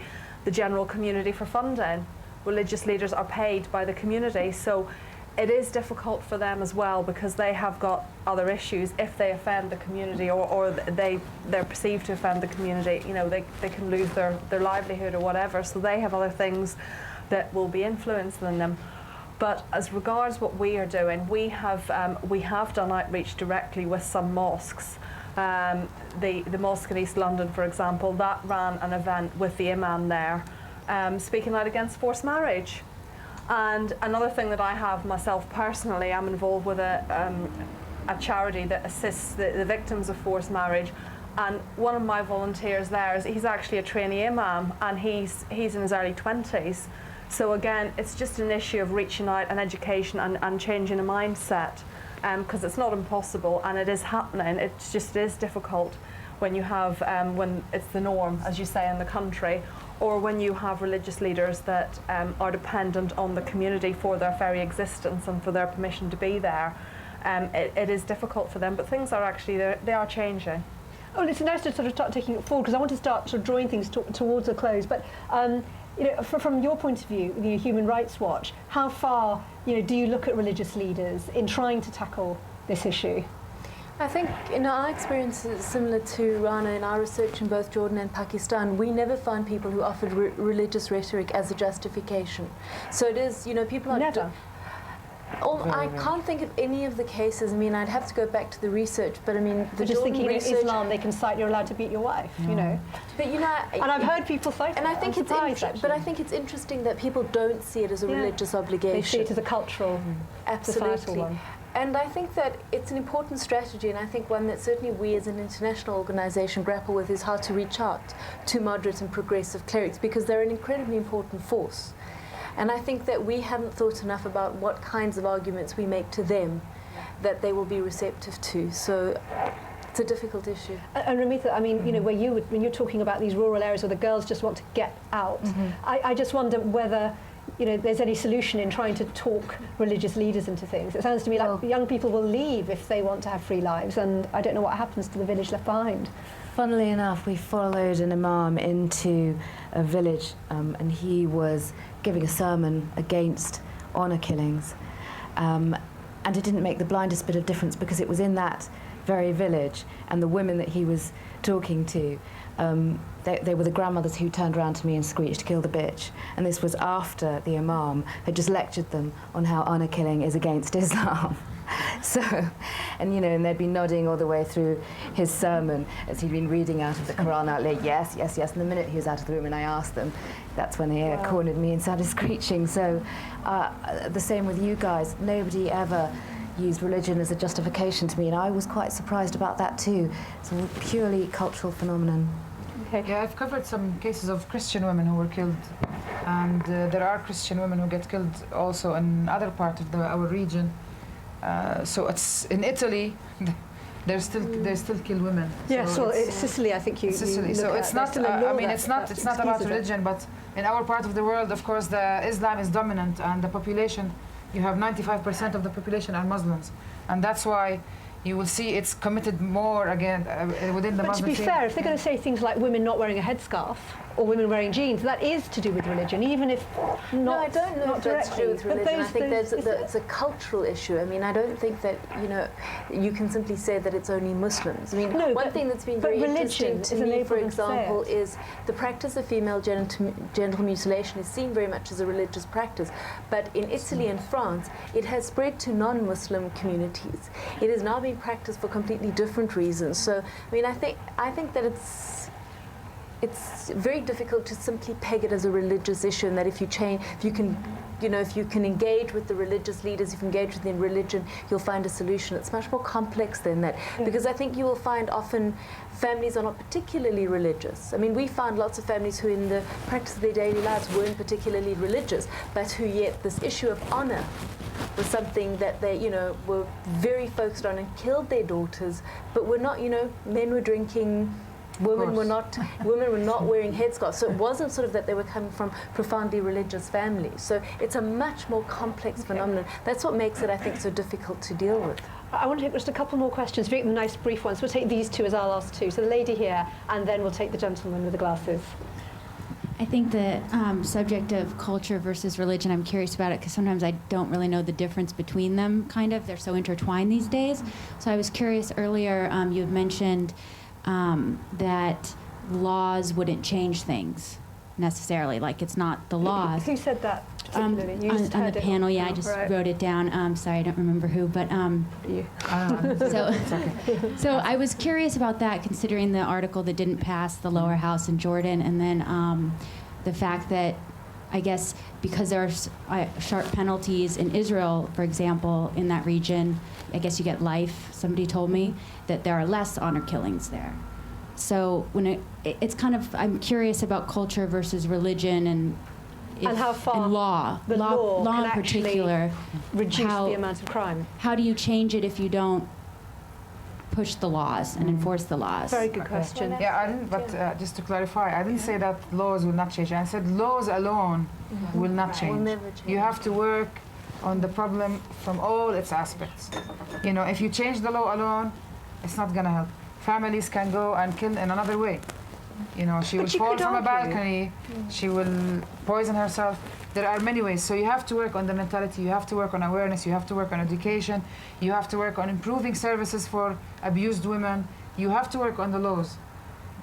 general community for funding. Religious leaders are paid by the community, so it is difficult for them as well, because they have got other issues. If they offend the community or they're perceived to offend the community, they can lose their livelihood or whatever, so they have other things that will be influencing them. But as regards what we are doing, we have done outreach directly with some mosques. The mosque in East London, for example, that ran an event with the imam there, speaking out against forced marriage. And another thing that I have myself personally, I'm involved with a charity that assists the victims of forced marriage. And one of my volunteers there he's actually a trainee imam, and he's in his early 20s. So again, it's just an issue of reaching out and education and changing a mindset, because it's not impossible and it is happening. It is difficult when you have, when it's the norm, as you say, in the country, or when you have religious leaders that are dependent on the community for their very existence and for their permission to be there. It is difficult for them, but things are actually, they are changing. Oh, it's nice to sort of start taking it forward, because I want to start sort of drawing things towards a close. But from your point of view, Human Rights Watch, how far do you look at religious leaders in trying to tackle this issue? I think our experience is similar to Rana in our research in both Jordan and Pakistan. We never find people who offered religious rhetoric as a justification. So it is, people are... Never? I can't think of any of the cases. I'd have to go back to the research, but the just Jordan thinking research, in Islam they can cite you're allowed to beat your wife, But and I've heard people cite and that. I think but I think it's interesting that people don't see it as a religious obligation. They see it as a cultural, societal one. And I think that it's an important strategy, and I think one that certainly we as an international organisation grapple with is how to reach out to moderate and progressive clerics, because they're an incredibly important force. And I think that we haven't thought enough about what kinds of arguments we make to them that they will be receptive to. So it's a difficult issue. And Ramita, when you're talking about these rural areas where the girls just want to get out, I just wonder whether there's any solution in trying to talk religious leaders into things. It sounds to me like young people will leave if they want to have free lives, and I don't know what happens to the village left behind. Funnily enough, we followed an imam into a village, and he was giving a sermon against honour killings, and it didn't make the blindest bit of difference, because it was in that very village, and the women that he was talking to, they were the grandmothers who turned around to me and screeched, "Kill the bitch." And this was after the imam had just lectured them on how honour killing is against Islam. So, and they'd been nodding all the way through his sermon as he'd been reading out of the Quran out loud, yes, yes, yes. And the minute he was out of the room and I asked them, that's when they cornered me and started screeching. So, the same with you guys. Nobody ever used religion as a justification to me, and I was quite surprised about that too. It's a purely cultural phenomenon. Okay. Yeah, I've covered some cases of Christian women who were killed, and there are Christian women who get killed also in other parts of our region. So it's in Italy. They still kill women. Yes, so well, it's Sicily, I think you. Sicily. So it's not. I mean, it's not about religion, but in our part of the world, of course, the Islam is dominant, and the population, you have 95% of the population are Muslims, and that's why you will see it's committed more again within the Muslim. But to be fair, if they're going to say things like women not wearing a headscarf or women wearing jeans, that is to do with religion, even if not. No, I don't know if that's to do with religion. I think it's a cultural issue. I mean, I don't think that you can simply say that it's only Muslims. I mean, one thing that's been very interesting to me, for example, is the practice of female genital mutilation is seen very much as a religious practice. But in Italy and France, it has spread to non-Muslim communities. It is now being practiced for completely different reasons. So, I mean, I think that it's very difficult to simply peg it as a religious issue, and that if you can engage with the religious leaders, if you engage with the religion, you'll find a solution. It's much more complex than that, because I think you will find often families are not particularly religious. I mean, we found lots of families who in the practice of their daily lives weren't particularly religious, but who yet this issue of honor was something that they, were very focused on, and killed their daughters, but were not, men were drinking, women were not wearing headscarves. So it wasn't sort of that they were coming from profoundly religious families. So it's a much more complex phenomenon. That's what makes it, I think, so difficult to deal with. I want to take just a couple more questions, very nice brief ones. We'll take these two as our last two. So the lady here, and then we'll take the gentleman with the glasses. I think the subject of culture versus religion, I'm curious about it because sometimes I don't really know the difference between them, kind of. They're so intertwined these days. So I was curious earlier, you had mentioned that laws wouldn't change things necessarily, like it's not the laws. Who said that particularly? You on just the heard panel, it. yeah, I just wrote it down. Sorry, I don't remember who, but so I was curious about that, considering the article that didn't pass the lower house in Jordan, and then the fact that I guess because there are sharp penalties in Israel, for example, in that region, I guess you get life. Somebody told me that there are less honor killings there. So when it's kind of, I'm curious about culture versus religion, and how far and law can in particular reduce the amount of crime. How do you change it if you don't push the laws and enforce the laws? Very good question. Yeah, I didn't, but just to clarify, I didn't say that laws will not change. I said laws alone will not change. Will never change. You have to work on the problem from all its aspects. If you change the law alone, it's not going to help. Families can go and kill in another way. She will fall from a balcony, she will poison herself. There are many ways. So you have to work on the mentality, you have to work on awareness, you have to work on education, you have to work on improving services for abused women, you have to work on the laws.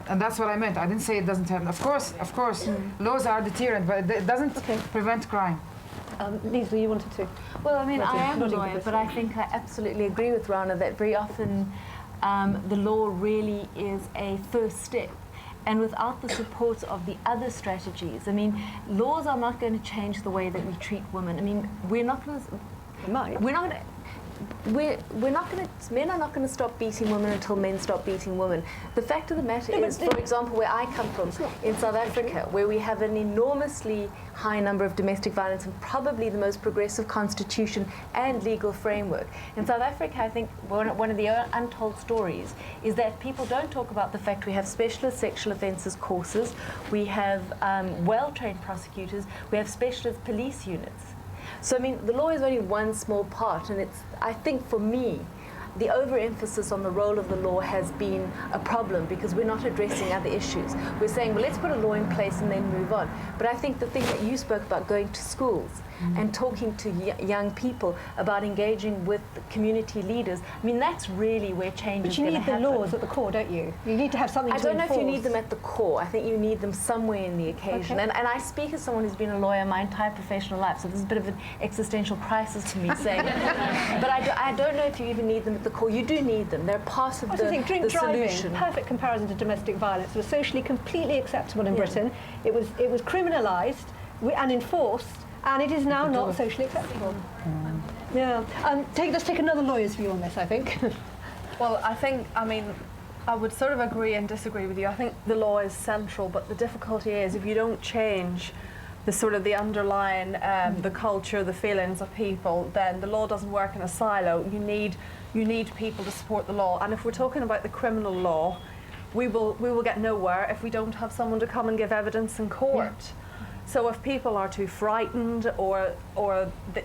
And that's what I meant. I didn't say it doesn't happen. Of course, laws are deterrent, but it doesn't prevent crime. Lisa, you wanted to? Well, I mean, I am a lawyer, but I think I absolutely agree with Rana that very often the law really is a first step. And without the support of the other strategies, I mean, laws are not going to change the way that we treat women. I mean, men are not going to stop beating women until men stop beating women. The fact of the matter is, for example, where I come from, in South Africa, where we have an enormously high number of domestic violence and probably the most progressive constitution and legal framework. In South Africa, I think one of the untold stories is that people don't talk about the fact we have specialist sexual offences courses, we have well-trained prosecutors, we have specialist police units. So, I mean, the law is only one small part, and I think for me, the overemphasis on the role of the law has been a problem because we're not addressing other issues. We're saying, well, let's put a law in place and then move on. But I think the thing that you spoke about, going to schools and talking to young people about engaging with community leaders, I mean, that's really where change is going to happen. But you need the laws at the core, don't you? You need to have something to enforce. I don't know if you need them at the core. I think you need them somewhere in the occasion. Okay. And I speak as someone who's been a lawyer my entire professional life, so this is a bit of an existential crisis to me saying it. But I don't know if you even need them at the core. You do need them. They're part of the solution. Perfect comparison to domestic violence. It was socially completely acceptable in Britain. It was criminalised and enforced, and it is now not socially acceptable. Yeah. Let's take another lawyer's view on this, I think. Well, I would sort of agree and disagree with you. I think the law is central, but the difficulty is if you don't change sort of the underlying, the culture, the feelings of people, then the law doesn't work in a silo. You need people to support the law. And if we're talking about the criminal law, we will get nowhere if we don't have someone to come and give evidence in court. Yeah. So if people are too frightened, or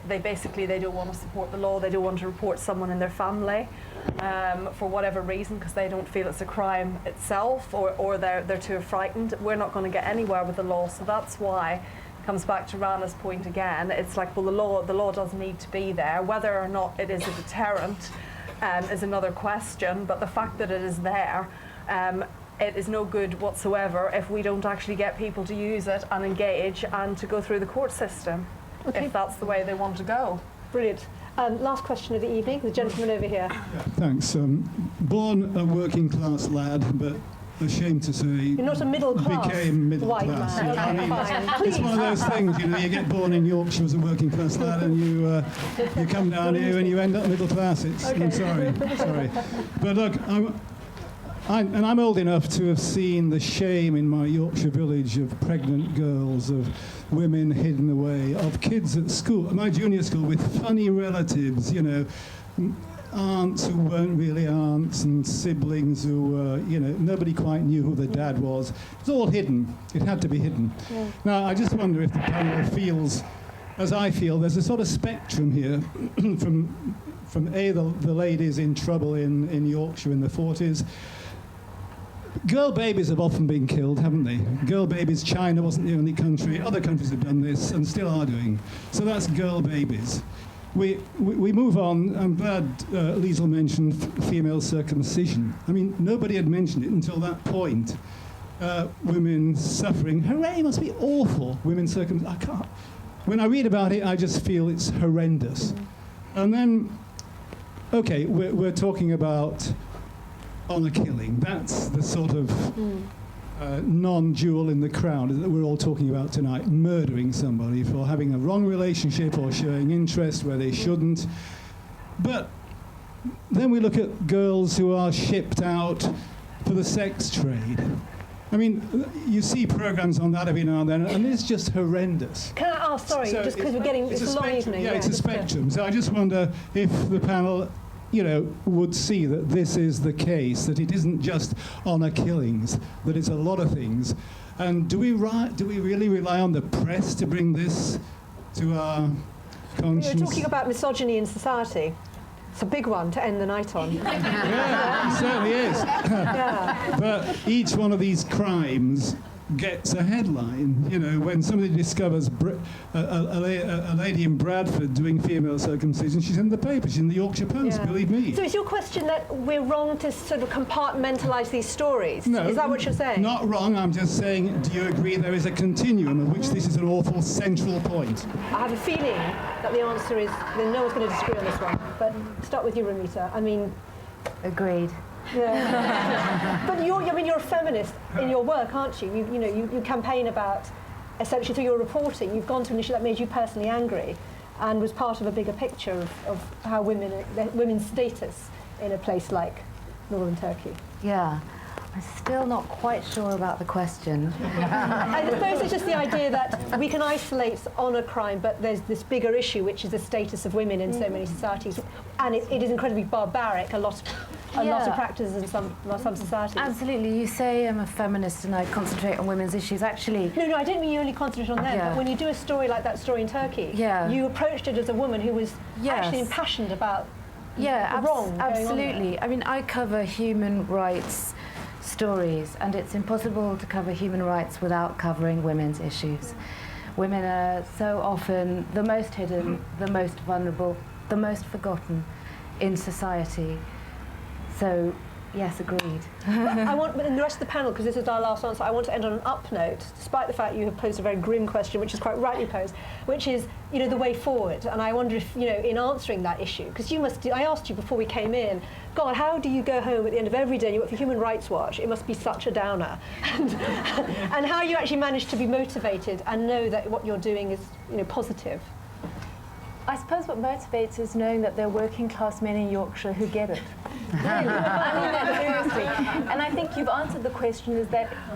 they don't want to support the law, they don't want to report someone in their family for whatever reason, because they don't feel it's a crime itself, or they're too frightened, we're not going to get anywhere with the law. So that's why it comes back to Rana's point again. It's like, well, the law does need to be there. Whether or not it is a deterrent is another question, but the fact that it is there, it is no good whatsoever if we don't actually get people to use it and engage and to go through the court system, if that's the way they want to go. Brilliant. Last question of the evening, the gentleman over here. Yeah, thanks. Born a working class lad, but ashamed to say, you're not a middle class became middle white class. Man. Yeah, Okay, I mean, fine. it's one of those things, you know, you get born in Yorkshire as a working class lad, and you come down here and you end up middle class. I'm sorry. But look, I'm old enough to have seen the shame in my Yorkshire village of pregnant girls, of women hidden away, of kids at school, my junior school, with funny relatives, you know, aunts who weren't really aunts, and siblings who were, you know, nobody quite knew who the dad was. It was all hidden. It had to be hidden. Yeah. Now, I just wonder if the panel feels, as I feel, there's a sort of spectrum here from the ladies in trouble in Yorkshire in the 40s. Girl babies have often been killed, haven't they? Girl babies, China wasn't the only country. Other countries have done this and still are doing. So that's girl babies. We move on. I'm glad Liesl mentioned female circumcision. I mean, nobody had mentioned it until that point. Women suffering. Hooray, it must be awful. Women circumcision. I can't. When I read about it, I just feel it's horrendous. And then, okay, we're talking about honour killing. That's the sort of non-jewel in the crown that we're all talking about tonight, murdering somebody for having a wrong relationship or showing interest where they shouldn't. But then we look at girls who are shipped out for the sex trade. I mean, you see programs on that every now and then, and it's just horrendous. Can I ask, sorry, just because it's a long evening. Yeah, it's a spectrum. So I just wonder if the panel, you know, would see that this is the case, that it isn't just honour killings, that it's a lot of things. And do we really rely on the press to bring this to our conscience? You're talking about misogyny in society. It's a big one to end the night on. Yeah, it certainly is. Yeah. But each one of these crimes gets a headline. You know, when somebody discovers a lady in Bradford doing female circumcision, she's in the paper, she's in the Yorkshire Post, believe me. So is your question that we're wrong to sort of compartmentalise these stories? No. Is that what you're saying? Not wrong, I'm just saying, do you agree there is a continuum of which this is an awful central point? I have a feeling that the answer is that no one's going to disagree on this one. But start with you, Ramita. I mean... Agreed. Yeah. But you're a feminist in your work, aren't you? You campaign about, essentially through your reporting, you've gone to an issue that made you personally angry and was part of a bigger picture of how women's status in a place like northern Turkey. Yeah. I'm still not quite sure about the question. I suppose it's just the idea that we can isolate honour crime, but there's this bigger issue, which is the status of women in so many societies. And it is incredibly barbaric, a lot of practices in some societies. Absolutely. You say I'm a feminist and I concentrate on women's issues. Actually... No, I didn't mean you only concentrate on them, but when you do a story like that story in Turkey, you approached it as a woman who was actually impassioned about the wrong absolutely. I mean, I cover human rights stories, and it's impossible to cover human rights without covering women's issues. Women are so often the most hidden, the most vulnerable, the most forgotten in society. So, yes, agreed. I want, and the rest of the panel, because this is our last answer, I want to end on an up note, despite the fact you have posed a very grim question, which is quite rightly posed, which is, the way forward. And I wonder if, in answering that issue, because I asked you before we came in, God, how do you go home at the end of every day and you work for Human Rights Watch? It must be such a downer. And how you actually manage to be motivated and know that what you're doing is, positive. I suppose what motivates is knowing that there are working class men in Yorkshire who get it. Really? I mean that seriously. And I think you've answered the question,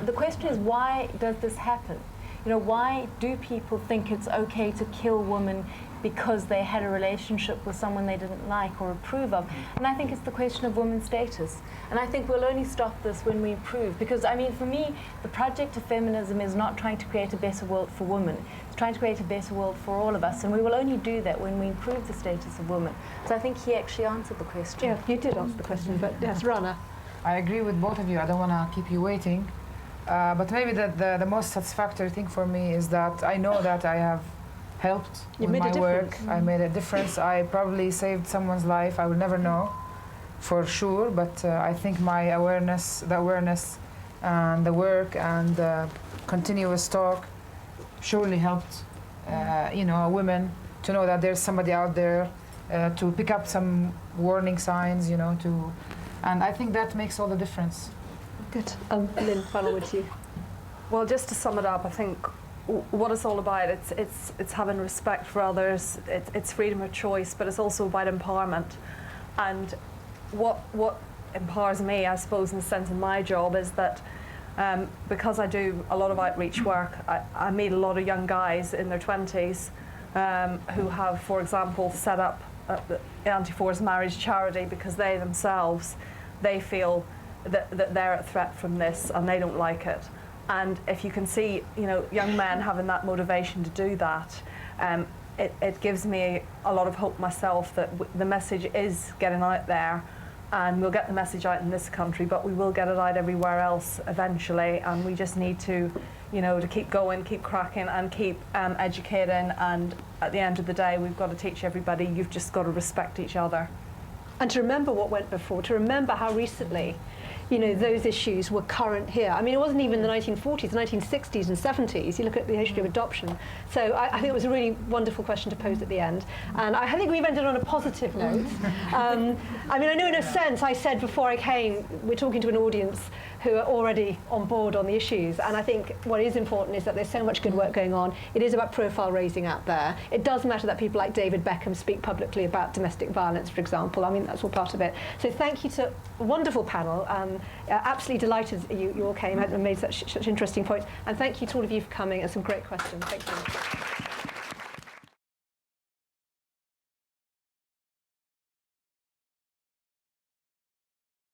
the question is why does this happen? You know, why do people think it's okay to kill women because they had a relationship with someone they didn't like or approve of? And I think it's the question of women's status. And I think we'll only stop this when we improve. Because, I mean, for me, the project of feminism is not trying to create a better world for women. It's trying to create a better world for all of us. And we will only do that when we improve the status of women. So I think he actually answered the question. Yeah, you did answer the question, but yes, Rana. I agree with both of you. I don't want to keep you waiting. But maybe the most satisfactory thing for me is that I know that I have helped with my work. I made a difference. I probably saved someone's life. I will never know for sure, but I think my awareness, and the work and the continuous talk surely helped women to know that there's somebody out there to pick up some warning signs, and I think that makes all the difference. Good. Lynn, final word to you. Well, just to sum it up, I think what it's all about, it's having respect for others, it's freedom of choice, but it's also about empowerment. And what empowers me, I suppose, in the sense of my job, is that because I do a lot of outreach work, I meet a lot of young guys in their 20s who have, for example, set up the Anti-Forced Marriage charity because they themselves, they feel that they're at threat from this and they don't like it. And if you can see, young men having that motivation to do that, it gives me a lot of hope myself that the message is getting out there, and we'll get the message out in this country, but we will get it out everywhere else eventually, and we just need to, to keep going, keep cracking, and keep educating, and at the end of the day, we've got to teach everybody, you've just got to respect each other. And to remember what went before, to remember how recently those issues were current here. I mean, it wasn't even the 1940s, the 1960s and 70s. You look at the history of adoption. So I think it was a really wonderful question to pose at the end. And I think we've ended on a positive note. I mean, I know in a sense, I said before I came, we're talking to an audience who are already on board on the issues. And I think what is important is that there's so much good work going on. It is about profile raising out there. It does matter that people like David Beckham speak publicly about domestic violence, for example. I mean, that's all part of it. So thank you to a wonderful panel. Absolutely delighted you all came out and made such interesting points. And thank you to all of you for coming and some great questions. Thank you.